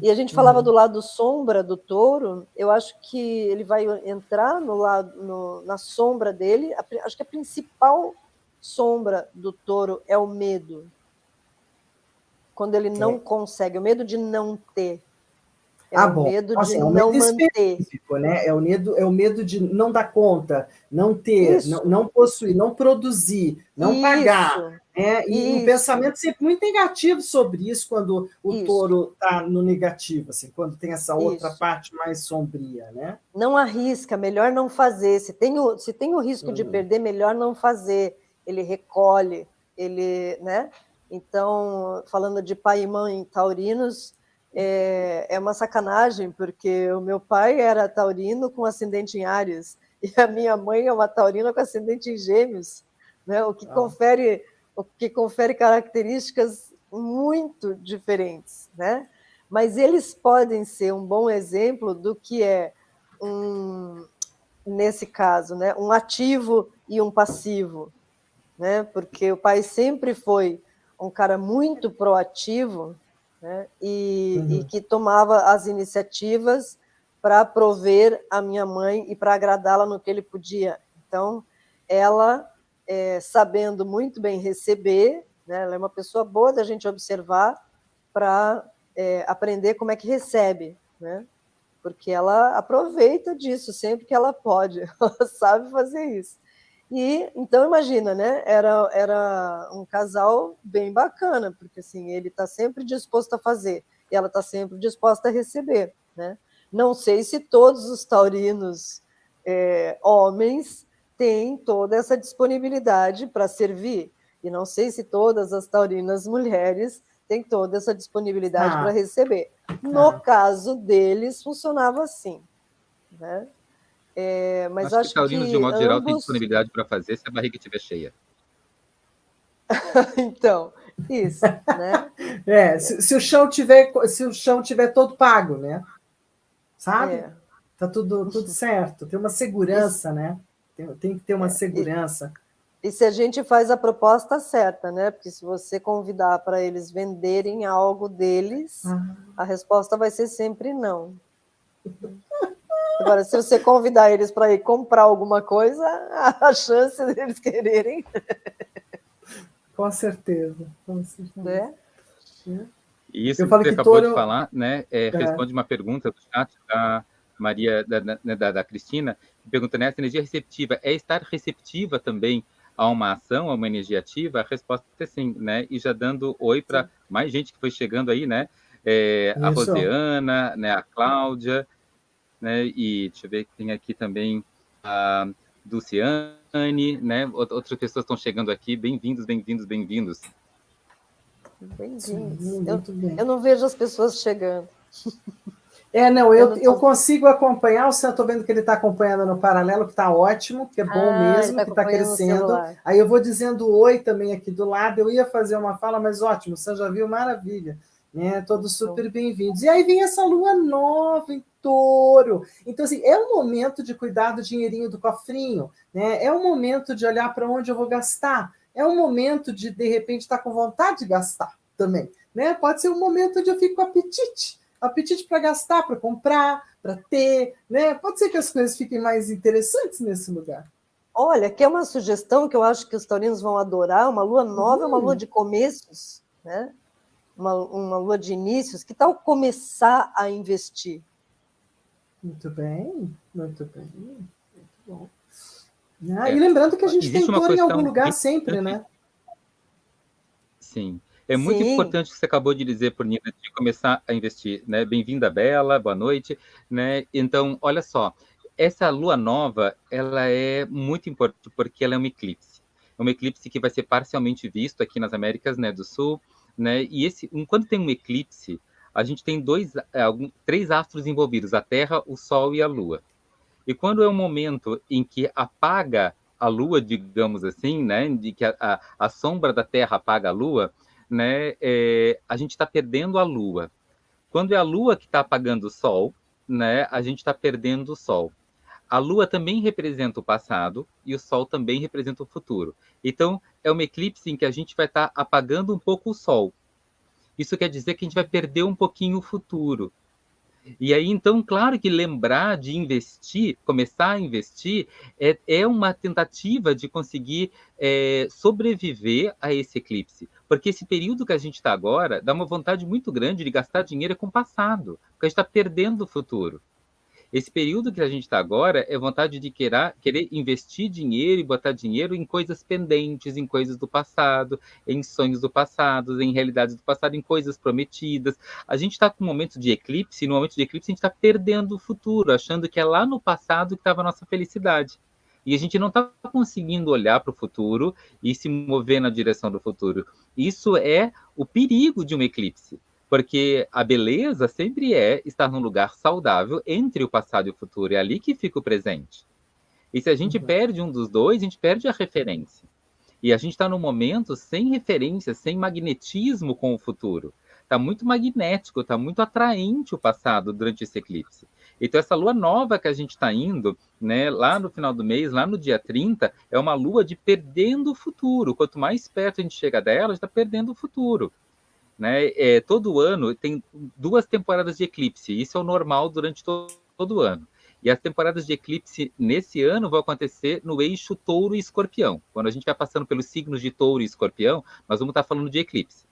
E a gente falava do lado sombra do touro, eu acho que ele vai entrar na sombra dele. Acho que a principal sombra do touro é o medo. Quando ele não consegue, o medo de não ter. O medo de não manter. Né? É o medo de não dar conta, não ter, não possuir, não produzir, não pagar. Né? E um pensamento sempre muito negativo sobre isso, quando o touro está no negativo, assim, quando tem essa outra parte mais sombria. Né? Não arrisca, melhor não fazer. Se tem o risco de perder, melhor não fazer. Ele recolhe, né? Então, falando de pai e mãe taurinos, é uma sacanagem, porque o meu pai era taurino com ascendente em Áries, e a minha mãe é uma taurina com ascendente em Gêmeos, né? O que confere características muito diferentes, né? Mas eles podem ser um bom exemplo do que é, nesse caso, né, um ativo e um passivo, né? Porque o pai sempre foi um cara muito proativo, né? E que tomava as iniciativas para prover a minha mãe e para agradá-la no que ele podia. Então, ela, sabendo muito bem receber, né? Ela é uma pessoa boa da gente observar para aprender como é que recebe, né? Porque ela aproveita disso sempre que ela pode, ela sabe fazer isso. E então imagina, né? Era um casal bem bacana, porque assim ele está sempre disposto a fazer e ela está sempre disposta a receber, né? Não sei se todos os taurinos homens têm toda essa disponibilidade para servir, e não sei se todas as taurinas mulheres têm toda essa disponibilidade para receber. No caso deles, funcionava assim, né? Mas acho que taurinos, de um modo geral, têm disponibilidade para fazer se a barriga estiver cheia. Então, isso, né? Se o chão tiver todo pago, né? Sabe? Tá tudo certo. Tem uma segurança, né? Tem que ter uma segurança. E se a gente faz a proposta certa, né? Porque se você convidar para eles venderem algo deles, a resposta vai ser sempre não. Agora, se você convidar eles para ir comprar alguma coisa, a chance deles quererem. Com certeza. Né? E isso que você acabou de falar, né? Responde uma pergunta do chat da Maria, da Cristina, que pergunta, né? Essa energia receptiva é estar receptiva também a uma ação, a uma energia ativa? A resposta é sim, né? E já dando oi para mais gente que foi chegando aí, né? A Roseana, né? A Cláudia, né? E deixa eu ver que tem aqui também a Dulciane, né? Outras pessoas estão chegando aqui. Bem-vindos, bem-vindos, bem-vindos. Bem-vindos. Eu não vejo as pessoas chegando. Eu consigo acompanhar, eu estou vendo que ele está acompanhando no paralelo, que está ótimo, que é bom mesmo, que está crescendo. Aí eu vou dizendo oi também aqui do lado, eu ia fazer uma fala, mas ótimo, você já viu, maravilha, né? Todos super bem-vindos. E aí vem essa lua nova em Touro. Então, assim, é um momento de cuidar do dinheirinho do cofrinho, né? É um momento de olhar para onde eu vou gastar, é um momento de repente, estar com vontade de gastar também, né? Pode ser um momento onde eu fico com apetite para gastar, para comprar, para ter, né? Pode ser que as coisas fiquem mais interessantes nesse lugar. Olha, aqui é uma sugestão que eu acho que os taurinos vão adorar, uma lua nova, uma lua de começos, né? Uma lua de inícios. Que tal começar a investir? Muito bem, muito bem, muito bom. E lembrando que a gente tem Touro em algum lugar sempre, né? Sim. É muito importante o que você acabou de dizer, Purnina, de começar a investir, né? Bem-vinda, Bela, boa noite, né? Então, olha só, essa lua nova, ela é muito importante porque ela é um eclipse. É um eclipse que vai ser parcialmente visto aqui nas Américas, né, do Sul, né? E quando tem um eclipse, a gente tem três astros envolvidos, a Terra, o Sol e a Lua. E quando é um momento em que apaga a Lua, digamos assim, né? De que a sombra da Terra apaga a Lua, né, a gente está perdendo a Lua. Quando é a Lua que está apagando o Sol, né, a gente está perdendo o Sol. A Lua também representa o passado e o Sol também representa o futuro. Então, é um eclipse em que a gente vai estar apagando um pouco o Sol. Isso quer dizer que a gente vai perder um pouquinho o futuro. E aí, então, claro que lembrar de investir, começar a investir, é uma tentativa de conseguir sobreviver a esse eclipse. Porque esse período que a gente está agora dá uma vontade muito grande de gastar dinheiro com o passado, porque a gente está perdendo o futuro. Esse período que a gente está agora é vontade de querer investir dinheiro e botar dinheiro em coisas pendentes, em coisas do passado, em sonhos do passado, em realidades do passado, em coisas prometidas. A gente está com um momento de eclipse, e no momento de eclipse a gente está perdendo o futuro, achando que é lá no passado que estava a nossa felicidade. E a gente não está conseguindo olhar para o futuro e se mover na direção do futuro. Isso é o perigo de um eclipse. Porque a beleza sempre é estar num lugar saudável entre o passado e o futuro. É ali que fica o presente. E se a gente perde um dos dois, a gente perde a referência. E a gente está num momento sem referência, sem magnetismo com o futuro. Está muito magnético, está muito atraente o passado durante esse eclipse. Então, essa lua nova que a gente está indo, né, lá no final do mês, lá no dia 30, é uma lua de perdendo o futuro. Quanto mais perto a gente chega dela, a gente está perdendo o futuro. Né? Todo ano tem 2 temporadas de eclipse. Isso é o normal durante todo o ano. E as temporadas de eclipse nesse ano vão acontecer no eixo Touro e Escorpião. Quando a gente vai passando pelos signos de Touro e Escorpião, nós vamos estar falando de eclipse.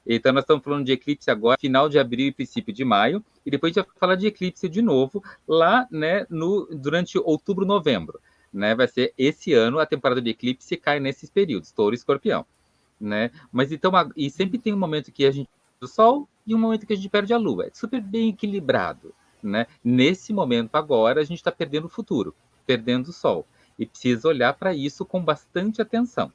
Então, nós estamos falando de eclipse agora, final de abril e princípio de maio, e depois a gente vai falar de eclipse de novo lá, né, durante outubro, novembro. Né? Vai ser esse ano, a temporada de eclipse cai nesses períodos, Touro e Escorpião. Né? Mas então, e sempre tem um momento que a gente perde o Sol e um momento que a gente perde a Lua. É super bem equilibrado. Né? Nesse momento agora, a gente está perdendo o futuro, perdendo o Sol. E precisa olhar para isso com bastante atenção.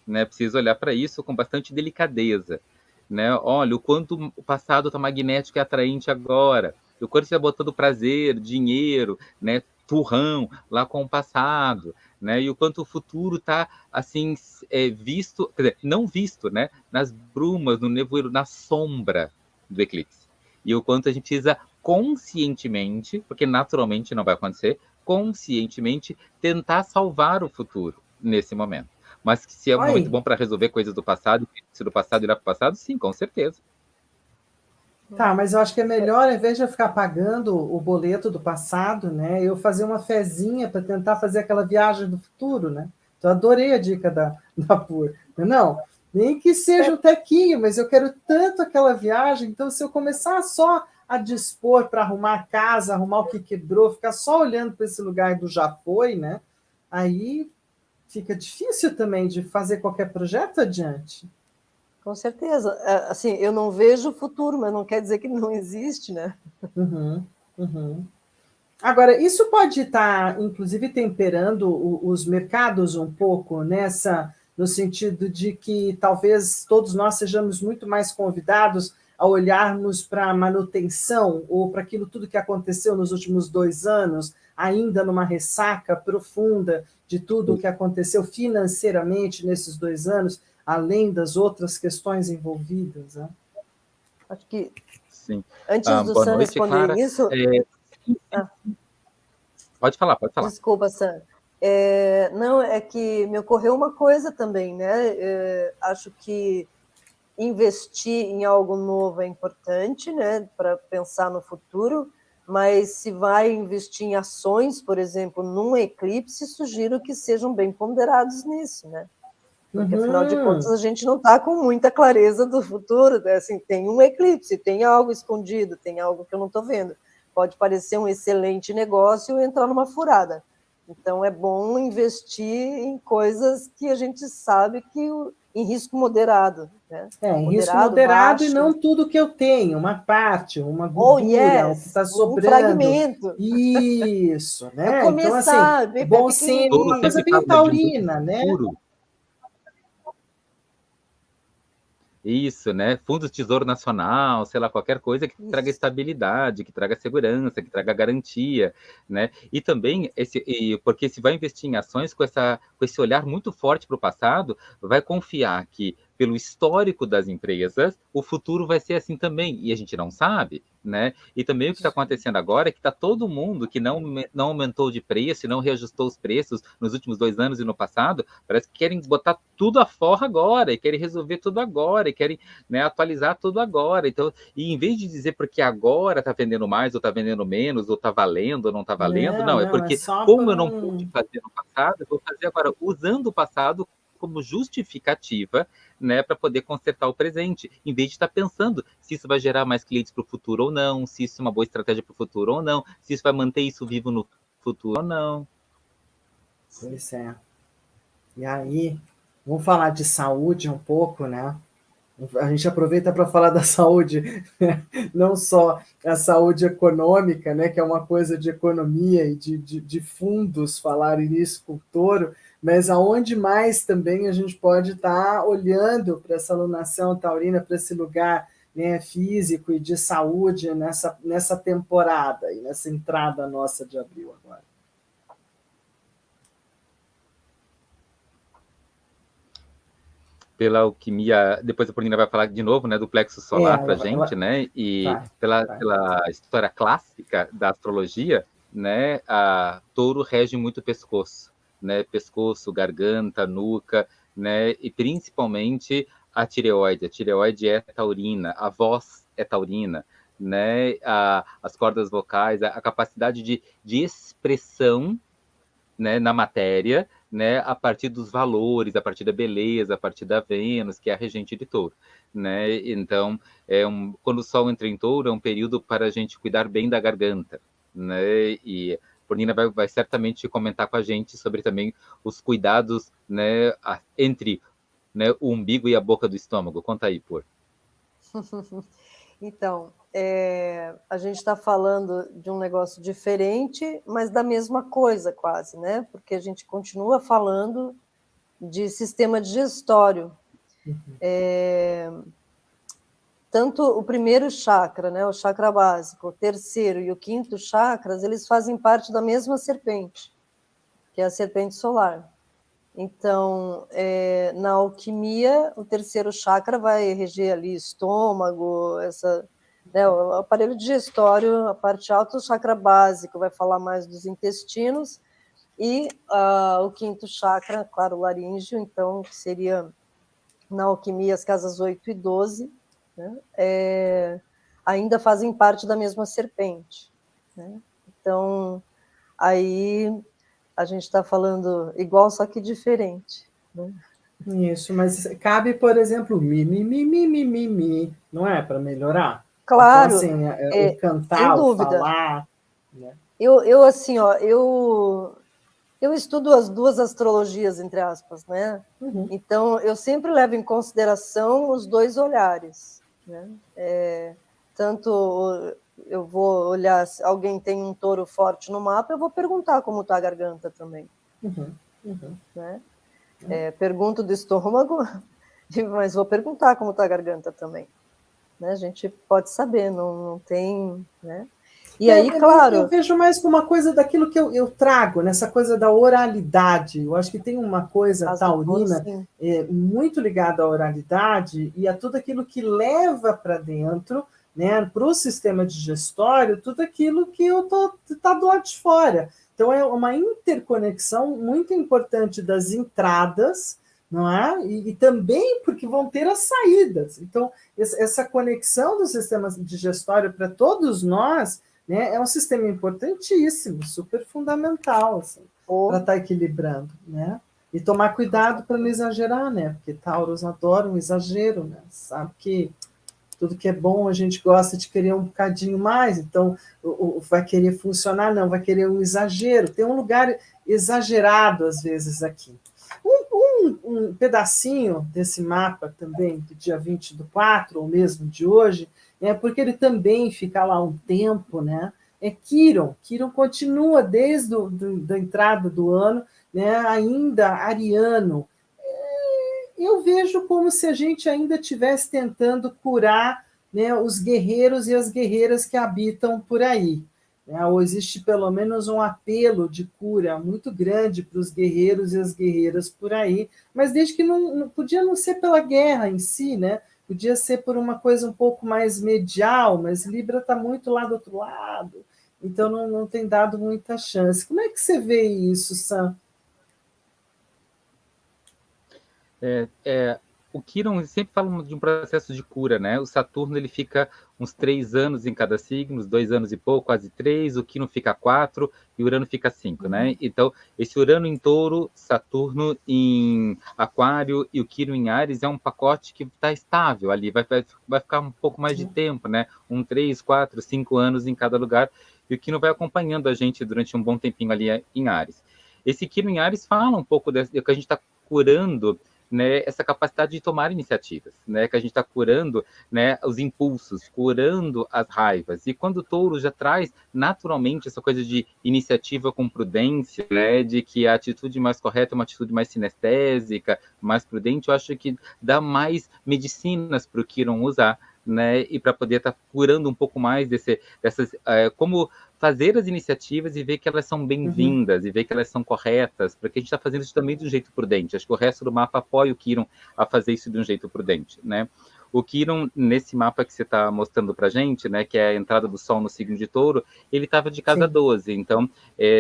Né? Precisa olhar para isso com bastante delicadeza. Né? Olha, o quanto o passado está magnético e atraente agora. O quanto você está botando prazer, dinheiro, né? Turrão lá com o passado. Né? E o quanto o futuro está assim, visto, quer dizer, não visto, né? Nas brumas, no nevoeiro, na sombra do eclipse. E o quanto a gente precisa conscientemente, porque naturalmente não vai acontecer, conscientemente tentar salvar o futuro nesse momento. Mas se é um momento bom para resolver coisas do passado, se do passado irá para o passado, sim, com certeza. Tá, mas eu acho que é melhor, ao invés de eu ficar pagando o boleto do passado, né, eu fazer uma fezinha para tentar fazer aquela viagem do futuro, né? Então, adorei a dica da Pur. Não, nem que seja um tequinho, mas eu quero tanto aquela viagem, então se eu começar só a dispor para arrumar a casa, arrumar o que quebrou, ficar só olhando para esse lugar do já foi, né? Aí fica difícil também de fazer qualquer projeto adiante. Com certeza. Assim, eu não vejo o futuro, mas não quer dizer que não existe, né? Agora, isso pode estar, inclusive, temperando os mercados um pouco no sentido de que talvez todos nós sejamos muito mais convidados a olharmos para a manutenção ou para aquilo tudo que aconteceu nos últimos 2 anos, ainda numa ressaca profunda de tudo o que aconteceu financeiramente nesses 2 anos, além das outras questões envolvidas. Né? Acho que, sim. antes do Sam responder Clara. Isso... Pode falar. Desculpa, Sam. Não, é que me ocorreu uma coisa também, né? Acho que investir em algo novo é importante, né? Para pensar no futuro, mas se vai investir em ações, por exemplo, num eclipse, sugiro que sejam bem ponderados nisso, né? Porque, afinal de contas, a gente não está com muita clareza do futuro, né? Assim, tem um eclipse, tem algo escondido, tem algo que eu não estou vendo. Pode parecer um excelente negócio e entrar numa furada. Então, é bom investir em coisas que a gente sabe que em risco moderado. Né? Em risco moderado baixo. E não tudo que eu tenho, uma parte, uma gordura, o que está sobrando. Um fragmento. Isso, né? Começar, então, assim, bom senso, coisa bem taurina, né? Isso, né? Fundo do Tesouro Nacional, sei lá, qualquer coisa que traga estabilidade, que traga segurança, que traga garantia, né? E também, porque se vai investir em ações com esse olhar muito forte para o passado, vai confiar que, pelo histórico das empresas, o futuro vai ser assim também, e a gente não sabe, né? E também o que está acontecendo agora é que está todo mundo que não aumentou de preço e não reajustou os preços nos últimos 2 anos e no passado, parece que querem botar tudo a forra agora, e querem resolver tudo agora, e querem, né, atualizar tudo agora. Então, e em vez de dizer porque agora está vendendo mais, ou está vendendo menos, ou está valendo, ou não está valendo, não, é porque como eu não pude fazer no passado, eu vou fazer agora, usando o passado como justificativa, né, para poder consertar o presente, em vez de estar pensando se isso vai gerar mais clientes para o futuro ou não, se isso é uma boa estratégia para o futuro ou não, se isso vai manter isso vivo no futuro ou não. Pois é. E aí, vamos falar de saúde um pouco, né? A gente aproveita para falar da saúde, não só a saúde econômica, né, que é uma coisa de economia e de fundos falarem nisso com o touro, mas aonde mais também a gente pode estar olhando para essa alunação taurina, para esse lugar né, físico e de saúde nessa temporada e nessa entrada nossa de abril agora. Pela alquimia, depois a Paulina vai falar de novo, né, do plexo solar para a gente, né, e pela história clássica da astrologia, né, a touro rege muito o pescoço, né, pescoço, garganta, nuca, né, e principalmente a tireoide. A tireoide é taurina, a voz é taurina, né, as cordas vocais, a capacidade de expressão, né, na matéria, né, a partir dos valores, a partir da beleza, a partir da Vênus, que é a regente de touro, né? Então, quando o Sol entra em touro, é um período para a gente cuidar bem da garganta, né? E a Paulina vai certamente comentar com a gente sobre também os cuidados, né, entre, né, o umbigo e a boca do estômago. Conta aí, Por. Então, a gente está falando de um negócio diferente, mas da mesma coisa quase, né? Porque a gente continua falando de sistema digestório. Tanto o primeiro chakra, né, o chakra básico, o terceiro e o quinto chakras, eles fazem parte da mesma serpente, que é a serpente solar. Então, na alquimia, o terceiro chakra vai reger ali estômago, né, o aparelho digestório, a parte alta, o chakra básico vai falar mais dos intestinos, e o quinto chakra, claro, o laríngeo, então, que seria, na alquimia, as casas 8 e 12, né, ainda fazem parte da mesma serpente, né? Então, aí a gente está falando igual, só que diferente, né? Isso, mas cabe, por exemplo, mi, não é? Para melhorar? Claro. Então, assim, o cantar, sem dúvida. O falar, né? Eu assim, ó, eu estudo as duas astrologias, entre aspas, né? Uhum. Então, eu sempre levo em consideração os dois olhares, né? Tanto eu vou olhar, se alguém tem um touro forte no mapa, eu vou perguntar como está a garganta também. Né? Pergunto do estômago, mas vou perguntar como está a garganta também. Né? A gente pode saber, não tem... Né? E aí, claro... Eu vejo mais como uma coisa daquilo que eu trago, nessa coisa da oralidade. Eu acho que tem uma coisa taurina muito ligada à oralidade e a tudo aquilo que leva para dentro, né, para o sistema digestório, tudo aquilo que está do lado de fora. Então, é uma interconexão muito importante das entradas, não é? E também porque vão ter as saídas. Então, essa conexão do sistema digestório para todos nós, né, é um sistema importantíssimo, super fundamental, assim, para estar equilibrando, né? E tomar cuidado para não exagerar, né? Porque tauros adoram exagero, né? Sabe que tudo que é bom a gente gosta de querer um bocadinho mais, então vai querer funcionar, não, vai querer um exagero. Tem um lugar exagerado, às vezes, aqui. Um pedacinho desse mapa também, do dia 20/4, ou mesmo de hoje, porque ele também fica lá um tempo, né? É Quiron. Quiron continua desde a entrada do ano, né? Ainda ariano. Eu vejo como se a gente ainda estivesse tentando curar, né, os guerreiros e as guerreiras que habitam por aí. Né? Ou existe pelo menos um apelo de cura muito grande para os guerreiros e as guerreiras por aí, mas desde que não podia não ser pela guerra em si, né? Podia ser por uma coisa um pouco mais medial, mas Libra está muito lá do outro lado, então não tem dado muita chance. Como é que você vê isso, Sam? O Quiron sempre fala de um processo de cura, né? O Saturno ele fica uns 3 anos em cada signo, uns 2 anos e pouco, quase 3, o Quiron fica 4 e o Urano fica 5, né? Então, esse Urano em Touro, Saturno em Aquário e o Quiron em Áries é um pacote que está estável ali, vai ficar um pouco mais de tempo, né? 3, 4, 5 anos em cada lugar, e o Quiron vai acompanhando a gente durante um bom tempinho ali em Áries. Esse Quiron em Áries fala um pouco do que a gente está curando, né, essa capacidade de tomar iniciativas, né, que a gente está curando, né, os impulsos, curando as raivas. E quando o touro já traz naturalmente essa coisa de iniciativa com prudência, né, de que a atitude mais correta é uma atitude mais sinestésica, mais prudente, eu acho que dá mais medicinas para o Quiron usar, né, e para poder estar curando um pouco mais dessas, como fazer as iniciativas e ver que elas são bem-vindas, e ver que elas são corretas, porque a gente está fazendo isso também de um jeito prudente. Acho que o resto do mapa apoia o Quirón a fazer isso de um jeito prudente, né? O Quirón, nesse mapa que você está mostrando para a gente, né, que é a entrada do Sol no signo de Touro, ele estava de casa 12, então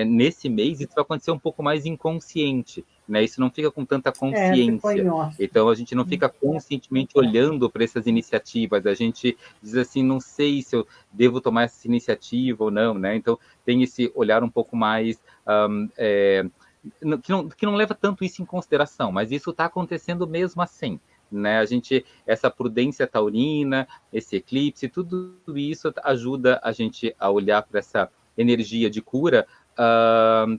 nesse mês isso vai acontecer um pouco mais inconsciente, né? Isso não fica com tanta consciência. Então a gente não fica conscientemente olhando para essas iniciativas, a gente diz assim, não sei se eu devo tomar essa iniciativa ou não, né? Então tem esse olhar um pouco mais que não leva tanto isso em consideração, mas isso está acontecendo mesmo assim, né? Essa prudência taurina, esse eclipse, tudo isso ajuda a gente a olhar para essa energia de cura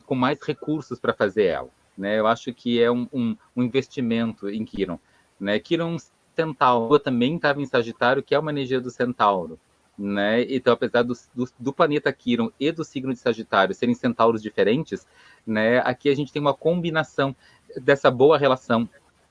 com mais recursos para fazer ela, né? Eu acho que é um investimento em Quirón, né? Quirón Centauro também estava em Sagitário, que é uma energia do Centauro, né? Então, apesar do planeta Quirón e do signo de Sagitário serem centauros diferentes, né? Aqui a gente tem uma combinação dessa boa relação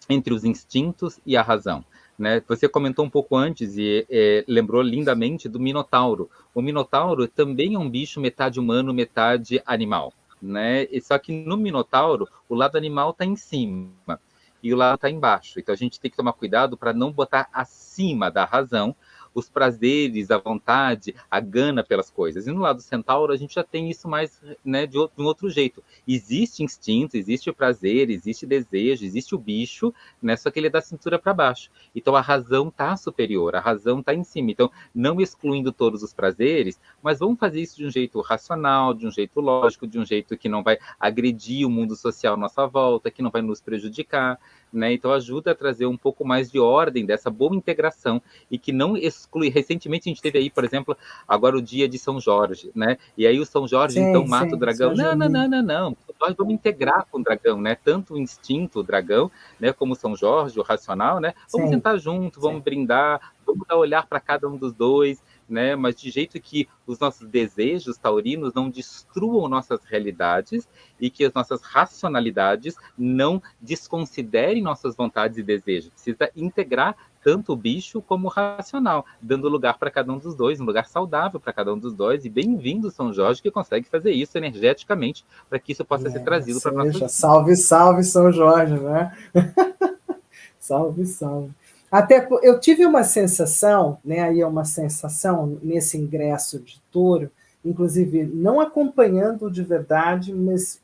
entre os instintos e a razão, né? Você comentou um pouco antes e lembrou lindamente do Minotauro. O Minotauro também é um bicho metade humano, metade animal, né? E só que no Minotauro, o lado animal está em cima e o lado está embaixo. Então a gente tem que tomar cuidado para não botar acima da razão os prazeres, a vontade, a gana pelas coisas. E no lado centauro, a gente já tem isso mais, né, de um outro jeito. Existe instinto, existe o prazer, existe desejo, existe o bicho, né, só que ele é da cintura para baixo. Então a razão está superior, a razão está em cima. Então, não excluindo todos os prazeres, mas vamos fazer isso de um jeito racional, de um jeito lógico, de um jeito que não vai agredir o mundo social à nossa volta, que não vai nos prejudicar, né? Então ajuda a trazer um pouco mais de ordem dessa boa integração e que não exclui. Recentemente a gente teve aí, por exemplo, agora o dia de São Jorge, né? E aí o São Jorge então mata o dragão. Não. Nós vamos integrar com o dragão, né? Tanto o instinto, o dragão, né? Como São Jorge, o racional, né? Vamos sentar junto, vamos brindar, vamos dar olhar para cada um dos dois, né? Mas de jeito que os nossos desejos taurinos não destruam nossas realidades e que as nossas racionalidades não desconsiderem nossas vontades e desejos. Precisa integrar tanto o bicho como o racional, dando lugar para cada um dos dois, um lugar saudável para cada um dos dois. E bem-vindo São Jorge, que consegue fazer isso energeticamente para que isso possa ser trazido para a nossa vida. Salve, salve São Jorge, né? Salve, salve. Até eu tive uma sensação, né? Aí é uma sensação nesse ingresso de Touro, inclusive não acompanhando de verdade, mas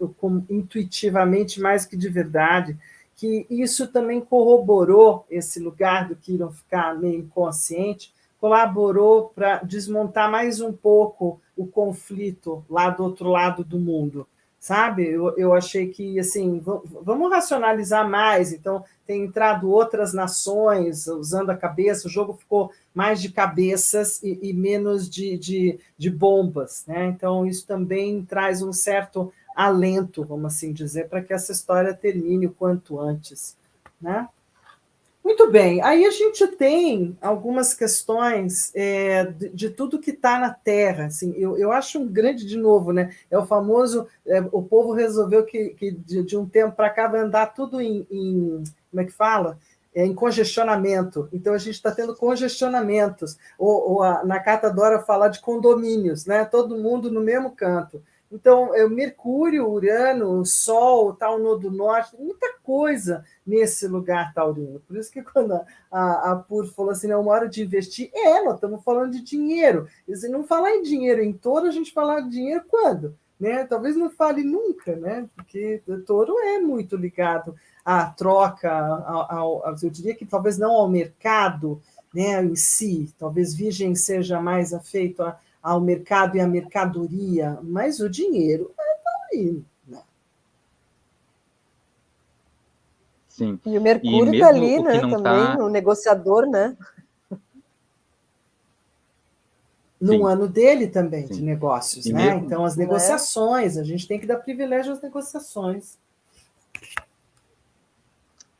intuitivamente mais que de verdade, que isso também corroborou esse lugar do Quirón ficar meio inconsciente, colaborou para desmontar mais um pouco o conflito lá do outro lado do mundo. Sabe? Eu achei que, assim, vamos racionalizar mais. Então, tem entrado outras nações usando a cabeça, o jogo ficou mais de cabeças e menos de bombas, né? Então, isso também traz um certo alento, vamos assim dizer, para que essa história termine o quanto antes, né? Muito bem, aí a gente tem algumas questões de tudo que está na Terra. Assim, eu acho um grande, de novo, né? É o famoso, o povo resolveu que de um tempo para cá vai andar tudo em como é que fala? Em congestionamento. Então a gente está tendo congestionamentos. Na Cata Dora falar de condomínios, né? Todo mundo no mesmo canto. Então, Mercúrio, Urano, Sol, tal, Nodo Norte, muita coisa nesse lugar taurino. Por isso que quando a Pur falou assim, é uma hora de investir, nós estamos falando de dinheiro. E se não falar em dinheiro em Touro, a gente falar de dinheiro quando? Né? Talvez não fale nunca, né? Porque Touro é muito ligado à troca, eu diria que talvez não ao mercado, né, em si, talvez Virgem seja mais afeito ao mercado e à mercadoria, mas o dinheiro é taurino. Né? Sim. E o Mercúrio está ali, né, também, o negociador, né? No ano dele também, Sim. De negócios, né? Então, as negociações, a gente tem que dar privilégio às negociações.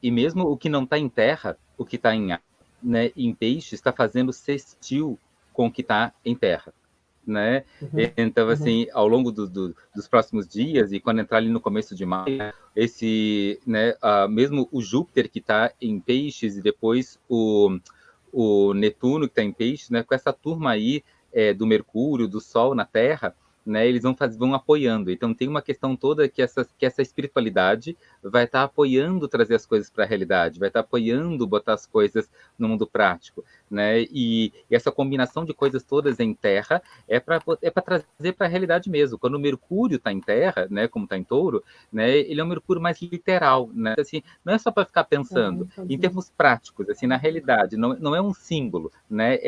E mesmo o que não está em terra, o que está em peixe, está fazendo sextil com o que está em terra. Né? Então, assim, ao longo dos próximos dias, e quando entrar ali no começo de maio, mesmo o Júpiter que está em peixes, e depois o o Netuno, que está em Peixes, né, com essa turma aí do Mercúrio, do Sol na Terra, né, eles vão apoiando. Então tem uma questão toda que essa espiritualidade vai estar apoiando trazer as coisas para a realidade, vai estar apoiando botar as coisas no mundo prático, né? E essa combinação de coisas todas em Terra é para trazer para a realidade mesmo. Quando o Mercúrio está em Terra, né, como está em Touro, né, ele é um Mercúrio mais literal, né? Assim, não é só para ficar pensando, em termos práticos, assim, na realidade, não é um símbolo, né?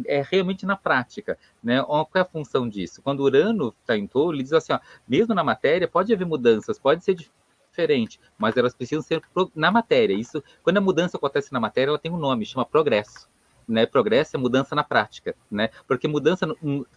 É realmente na prática, né? Qual é a função disso? Quando Urano está em Touro, ele diz assim, ó, mesmo na matéria pode haver mudanças, pode ser diferente, mas elas precisam ser na matéria. Isso, quando a mudança acontece na matéria, ela tem um nome, chama progresso. Né? Progresso é mudança na prática, né? Porque mudança,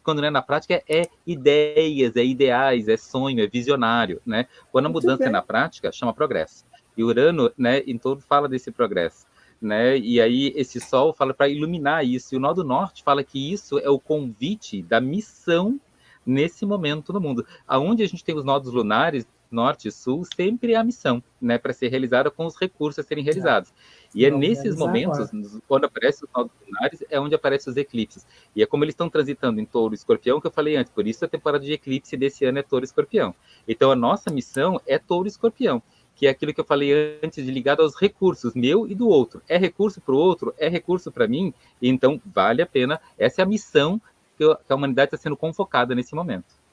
quando não é na prática, é ideias, é ideais, é sonho, é visionário, né? Quando a mudança é na prática, chama progresso. E Urano, né, em todo fala desse progresso. Né? E aí esse Sol fala para iluminar isso. E o Nó do Norte fala que isso é o convite da missão nesse momento no mundo. Aonde a gente tem os nodos lunares, norte e sul, sempre é a missão, né, para ser realizada com os recursos a serem realizados. E é nesses momentos, quando aparecem os nodos lunares, é onde aparecem os eclipses. E é como eles estão transitando em Touro e Escorpião, que eu falei antes, por isso a temporada de eclipse desse ano é Touro e Escorpião. Então a nossa missão é Touro e Escorpião, que é aquilo que eu falei antes de ligado aos recursos, meu e do outro. É recurso para o outro, é recurso para mim, então vale a pena. Essa é a missão que a humanidade está sendo convocada nesse momento.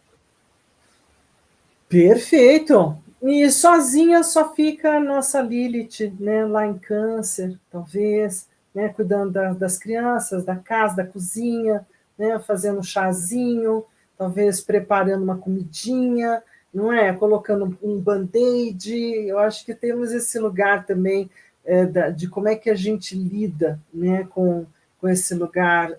Perfeito! E sozinha só fica a nossa Lilith, né, lá em Câncer, talvez, né, cuidando das crianças, da casa, da cozinha, né, fazendo um chazinho, talvez preparando uma comidinha, não é? Colocando um band-aid. Eu acho que temos esse lugar também de como é que a gente lida, né, com esse lugar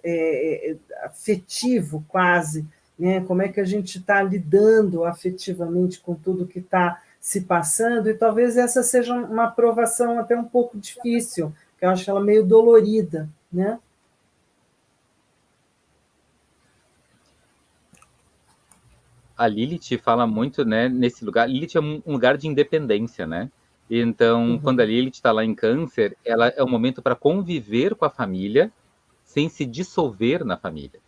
afetivo, quase, né? Como é que a gente está lidando afetivamente com tudo que está se passando, e talvez essa seja uma aprovação até um pouco difícil, que eu acho ela meio dolorida, né? A Lilith fala muito, né, nesse lugar. Lilith é um lugar de independência, né? Então, quando a Lilith está lá em Câncer, ela é um momento para conviver com a família sem se dissolver na família.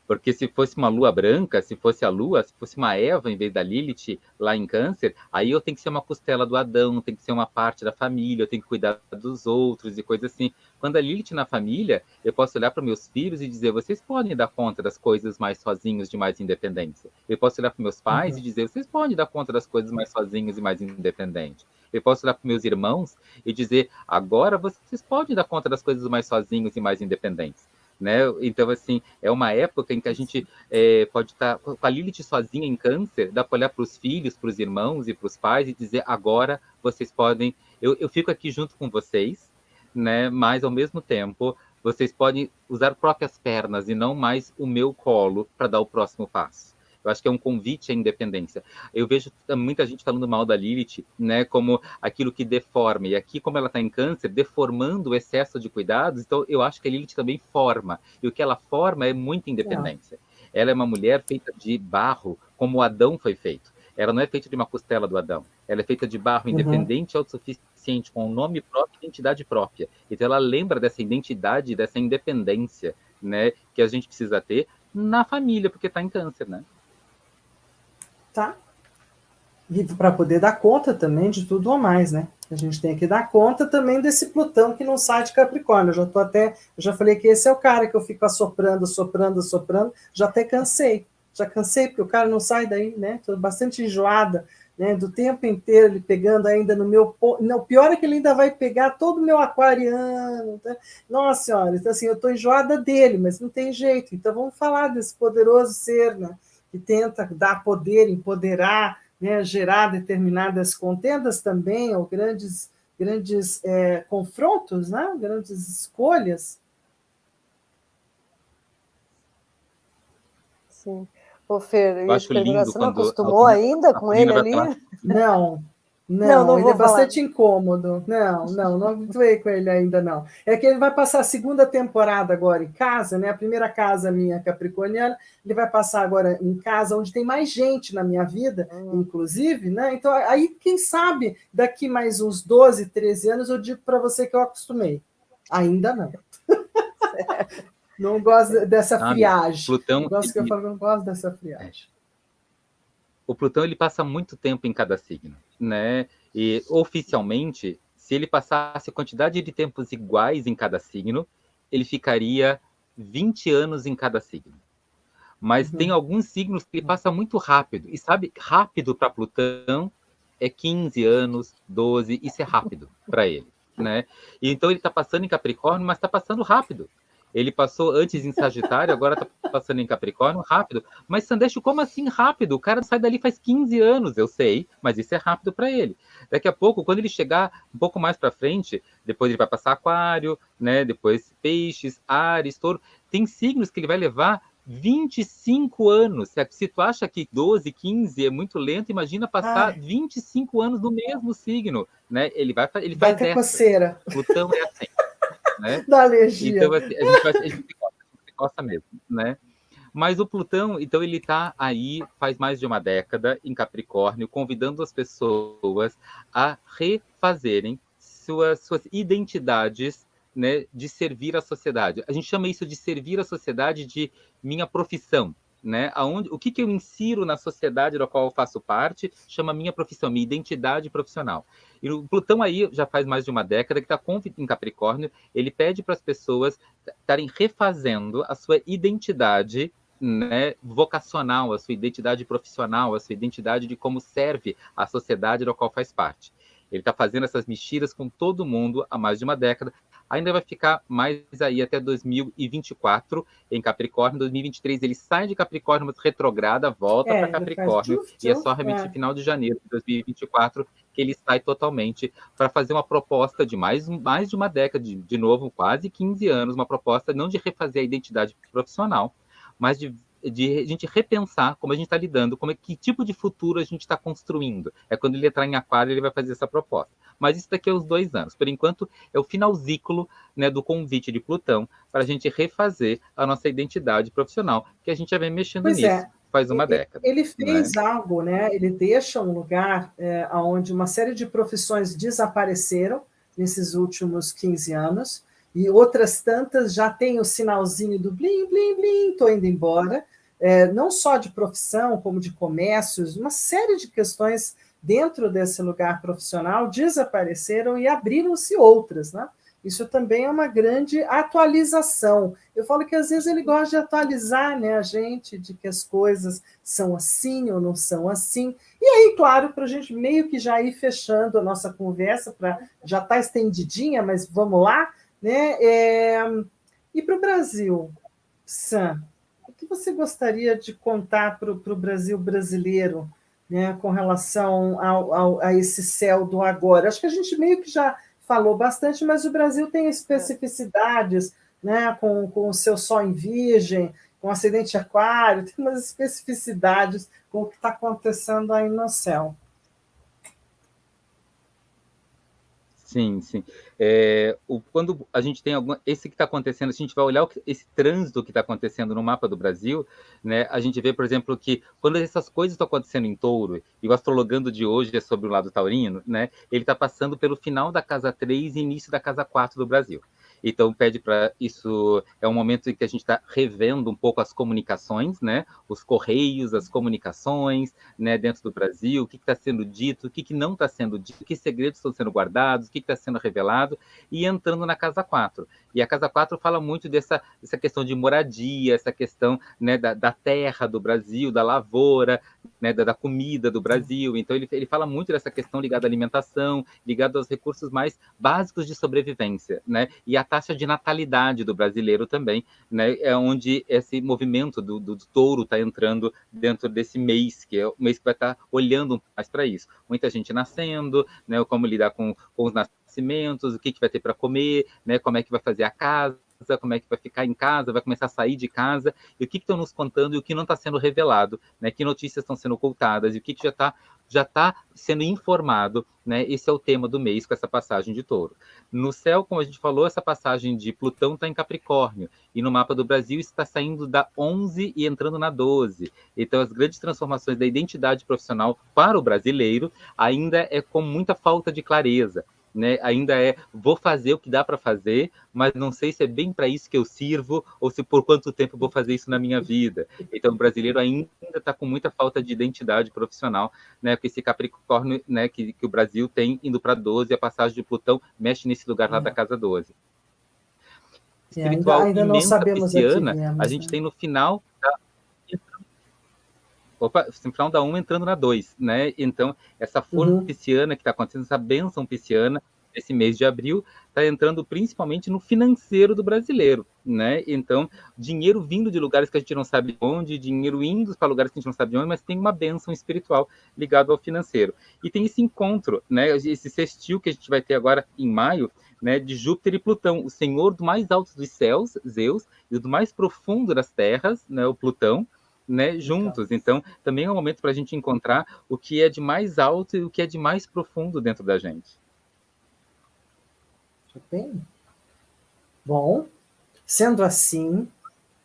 Porque se fosse uma lua branca, se fosse a lua, se fosse uma Eva em vez da Lilith lá em Câncer, aí eu tenho que ser uma costela do Adão, tem que ser uma parte da família, eu tenho que cuidar dos outros e coisas assim. Quando a Lilith na família, eu posso olhar para meus filhos e dizer, vocês podem dar conta das coisas mais sozinhos, de mais independência. Eu posso olhar para meus pais e dizer, vocês podem dar conta das coisas mais sozinhos e mais independentes. Eu posso olhar para meus irmãos e dizer, agora vocês podem dar conta das coisas mais sozinhos e mais independentes. Né? Então, assim, é uma época em que a gente pode estar com a Lilith sozinha em Câncer, dá para olhar para os filhos, para os irmãos e para os pais e dizer, agora vocês podem, eu fico aqui junto com vocês, né? Mas, ao mesmo tempo, vocês podem usar próprias pernas e não mais o meu colo para dar o próximo passo. Eu acho que é um convite à independência. Eu vejo muita gente falando mal da Lilith, né, como aquilo que deforma. E aqui, como ela está em Câncer, deformando o excesso de cuidados, então eu acho que a Lilith também forma. E o que ela forma é muita independência. Ela é uma mulher feita de barro, como o Adão foi feito. Ela não é feita de uma costela do Adão. Ela é feita de barro, independente, autossuficiente, com um nome próprio, identidade própria. Então ela lembra dessa identidade, dessa independência, né, que a gente precisa ter na família, porque está em Câncer, né? Tá? E para poder dar conta também de tudo ou mais, né? A gente tem que dar conta também desse Plutão que não sai de Capricórnio. Eu já falei que esse é o cara que eu fico assoprando, já até cansei. Já cansei, porque o cara não sai daí, né? Estou bastante enjoada, né? Do tempo inteiro ele pegando ainda no meu... Não, o pior é que ele ainda vai pegar todo o meu aquariano. Tá? Nossa Senhora, então assim, eu estou enjoada dele, mas não tem jeito. Então vamos falar desse poderoso ser, né? Que tenta dar poder, empoderar, né, gerar determinadas contendas também, ou grandes confrontos, né, grandes escolhas. Sim. Ô, Fer, eu Eu ia te acho perguntar, lindo você não quando acostumou ainda com ele ali? Não, Não ele é vou falar. bastante incômodo. Não habituei com ele ainda, não. É que ele vai passar a segunda temporada agora em casa, né? A primeira casa minha capricorniana, ele vai passar agora em casa, onde tem mais gente na minha vida, inclusive, né? Então, aí, quem sabe, daqui mais uns 12, 13 anos, eu digo para você que eu acostumei. Ainda não. Não gosto dessa friagem. Plutão, Que eu falo, não gosto dessa friagem. O Plutão ele passa muito tempo em cada signo, né? E oficialmente, se ele passasse a quantidade de tempos iguais em cada signo, ele ficaria 20 anos em cada signo. Mas tem alguns signos que ele passa muito rápido. E sabe, rápido para Plutão é 15 anos, 12, isso é rápido para ele, né? E então ele está passando em Capricórnio, mas está passando rápido. Ele passou antes em Sagitário, agora está passando em Capricórnio, rápido. Mas, Sandeste, como assim rápido? O cara sai dali faz 15 anos, eu sei, mas isso é rápido para ele. Daqui a pouco, quando ele chegar um pouco mais para frente, depois ele vai passar Aquário, né? Depois Peixes, Áries, Touro. Tem signos que ele vai levar 25 anos. Se tu acha que 12, 15 é muito lento, imagina passar 25 anos no mesmo signo, né? Ele vai ter coceira. Plutão é assim. Né? Da alergia. Então, assim, a gente gosta mesmo, né? Mas o Plutão, então, ele está aí faz mais de uma década em Capricórnio, convidando as pessoas a refazerem suas identidades, né, de servir à sociedade. A gente chama isso de servir à sociedade de minha profissão, né? O que eu insiro na sociedade da qual eu faço parte chama minha profissão, minha identidade profissional. E o Plutão aí já faz mais de uma década que está em Capricórnio, ele pede para as pessoas estarem refazendo a sua identidade, né, vocacional, a sua identidade profissional, a sua identidade de como serve a sociedade da qual faz parte. Ele está fazendo essas mexidas com todo mundo há mais de uma década. Ainda vai ficar mais aí até 2024 em Capricórnio. Em 2023 ele sai de Capricórnio, mas retrograda, volta para Capricórnio. E é só realmente final de janeiro de 2024 que ele sai totalmente para fazer uma proposta de mais de uma década, de novo, quase 15 anos, uma proposta não de refazer a identidade profissional, mas de a gente repensar como a gente está lidando, que tipo de futuro a gente está construindo. É quando ele entrar em Aquário, ele vai fazer essa proposta. Mas isso daqui é uns 2 anos. Por enquanto, é o finalzículo, né, do convite de Plutão para a gente refazer a nossa identidade profissional, que a gente já vem mexendo nisso faz uma década. Ele fez algo, né? Ele deixa um lugar onde uma série de profissões desapareceram nesses últimos 15 anos, e outras tantas já tem o sinalzinho do blim, blim, blim, estou indo embora, não só de profissão, como de comércios, uma série de questões dentro desse lugar profissional desapareceram e abriram-se outras, né? Isso também é uma grande atualização. Eu falo que às vezes ele gosta de atualizar, né, a gente, de que as coisas são assim ou não são assim. E aí, claro, para a gente meio que já ir fechando a nossa conversa, já está estendidinha, mas vamos lá, né? E para o Brasil, Sam, o que você gostaria de contar para o Brasil brasileiro, né, com relação a esse céu do agora? Acho que a gente meio que já falou bastante, mas o Brasil tem especificidades, né, com o seu Sol em Virgem, com o acidente Aquário, tem umas especificidades com o que está acontecendo aí no céu. Sim, sim. Quando a gente tem esse que está acontecendo, a gente vai olhar esse trânsito que está acontecendo no mapa do Brasil, né? A gente vê, por exemplo, que quando essas coisas estão acontecendo em Touro, e o Astrologando de hoje é sobre o lado taurino, né? Ele está passando pelo final da casa 3 e início da casa 4 do Brasil. Então, pede para isso, é um momento em que a gente está revendo um pouco as comunicações, né? Os correios, as comunicações, né? Dentro do Brasil, o que está sendo dito, o que não está sendo dito, que segredos estão sendo guardados, o que está sendo revelado, e entrando na casa 4. E a casa 4 fala muito dessa questão de moradia, essa questão, né, da terra do Brasil, da lavoura, né, da comida do Brasil. Então, ele fala muito dessa questão ligada à alimentação, ligada aos recursos mais básicos de sobrevivência, né? E a taxa de natalidade do brasileiro também, né? É onde esse movimento do touro está entrando dentro desse mês, que é o mês que vai estar olhando mais para isso. Muita gente nascendo, né? Como lidar com os nascimentos, o que vai ter para comer, né? Como é que vai fazer a casa, como é que vai ficar em casa, vai começar a sair de casa, e o que estão nos contando e o que não está sendo revelado, né? Que notícias estão sendo ocultadas e o que já está sendo informado, né? Esse é o tema do mês com essa passagem de Touro. No céu, como a gente falou, essa passagem de Plutão está em Capricórnio, e no mapa do Brasil está saindo da 11 e entrando na 12. Então, as grandes transformações da identidade profissional para o brasileiro ainda é com muita falta de clareza. né? Ainda é, vou fazer o que dá para fazer, mas não sei se é bem para isso que eu sirvo ou se por quanto tempo eu vou fazer isso na minha vida. Então, o brasileiro ainda está com muita falta de identidade profissional, né? Com esse Capricórnio, né? Que o Brasil tem indo para 12, a passagem de Plutão mexe nesse lugar lá da casa 12. Espiritual ainda não imensa sabemos pisciana, viemos, a gente tem no final final da 1 entrando na 2, né? Então, essa força pisciana que está acontecendo, essa bênção pisciana, esse mês de abril, está entrando principalmente no financeiro do brasileiro, né? Então, dinheiro vindo de lugares que a gente não sabe onde, dinheiro indo para lugares que a gente não sabe de onde, mas tem uma bênção espiritual ligada ao financeiro. E tem esse encontro, né? Esse sextil que a gente vai ter agora em maio, né? De Júpiter e Plutão, o senhor do mais alto dos céus, Zeus, e do mais profundo das terras, né? O Plutão, né, juntos. Então, também é um momento para a gente encontrar o que é de mais alto e o que é de mais profundo dentro da gente. Bem, bom, sendo assim,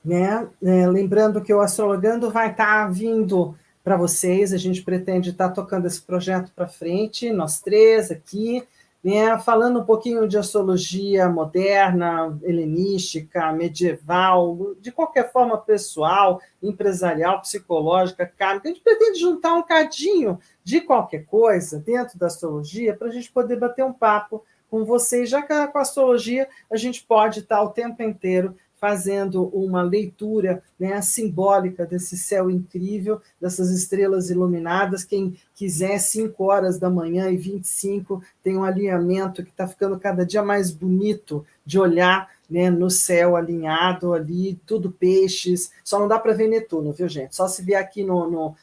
né, lembrando que o Astrologando vai estar vindo para vocês, a gente pretende estar tocando esse projeto para frente, nós três aqui, né, falando um pouquinho de astrologia moderna, helenística, medieval, de qualquer forma pessoal, empresarial, psicológica, kármica. A gente pretende juntar um cadinho de qualquer coisa dentro da astrologia para a gente poder bater um papo com vocês, já que com a astrologia a gente pode estar o tempo inteiro fazendo uma leitura, né, simbólica desse céu incrível, dessas estrelas iluminadas. Quem quiser, 5 horas da manhã e 25, tem um alinhamento que está ficando cada dia mais bonito de olhar, né, no céu alinhado ali, tudo peixes, só não dá para ver Netuno, viu, gente? Só se vier aqui no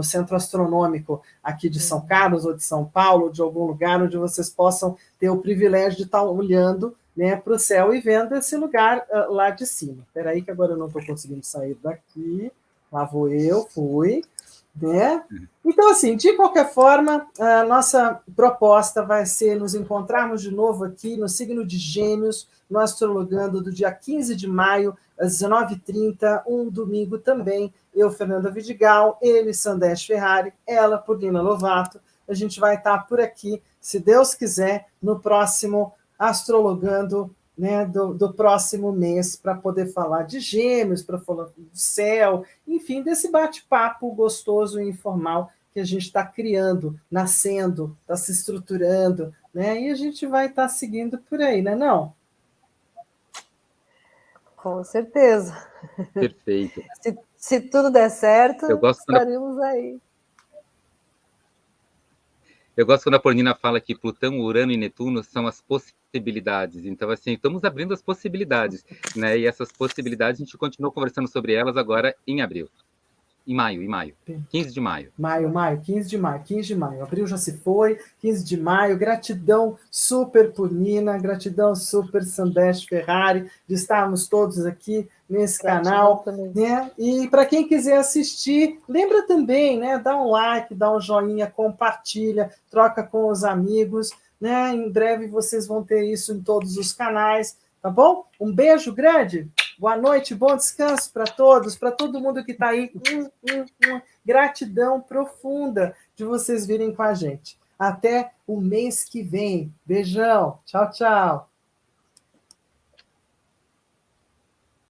centro astronômico aqui de São Carlos, ou de São Paulo, ou de algum lugar onde vocês possam ter o privilégio de estar olhando, né, para o céu e vendo esse lugar lá de cima. Espera aí que agora eu não estou conseguindo sair daqui. Lá vou eu, fui. Né? Então, assim, de qualquer forma, a nossa proposta vai ser nos encontrarmos de novo aqui no signo de Gêmeos, no Astrologando, do dia 15 de maio, às 19h30, um domingo também. Eu, Fernanda Vidigal, ele, Sandesh Ferrari, ela, Paulina Lovato. A gente vai estar por aqui, se Deus quiser, no próximo Astrologando, né, do próximo mês, para poder falar de Gêmeos, para falar do céu, enfim, desse bate-papo gostoso e informal que a gente está criando, nascendo, está se estruturando, né? E a gente vai estar seguindo por aí, né, não? Com certeza. Perfeito. Se tudo der certo, estaremos aí. Eu gosto quando a Paulina fala que Plutão, Urano e Netuno são as possibilidades. Então, assim, estamos abrindo as possibilidades, né? E essas possibilidades, a gente continua conversando sobre elas agora em abril. Em maio. 15 de maio. 15 de maio. Abril já se foi, 15 de maio. Gratidão super Paulina, gratidão super Sandesh Ferrari, de estarmos todos aqui nesse canal, né? E para quem quiser assistir, lembra também, né? Dá um like, dá um joinha, compartilha, troca com os amigos, né? Em breve vocês vão ter isso em todos os canais, tá bom? Um beijo grande. Boa noite, bom descanso para todos, para todo mundo que está aí. Gratidão profunda de vocês virem com a gente. Até o mês que vem. Beijão. Tchau, tchau.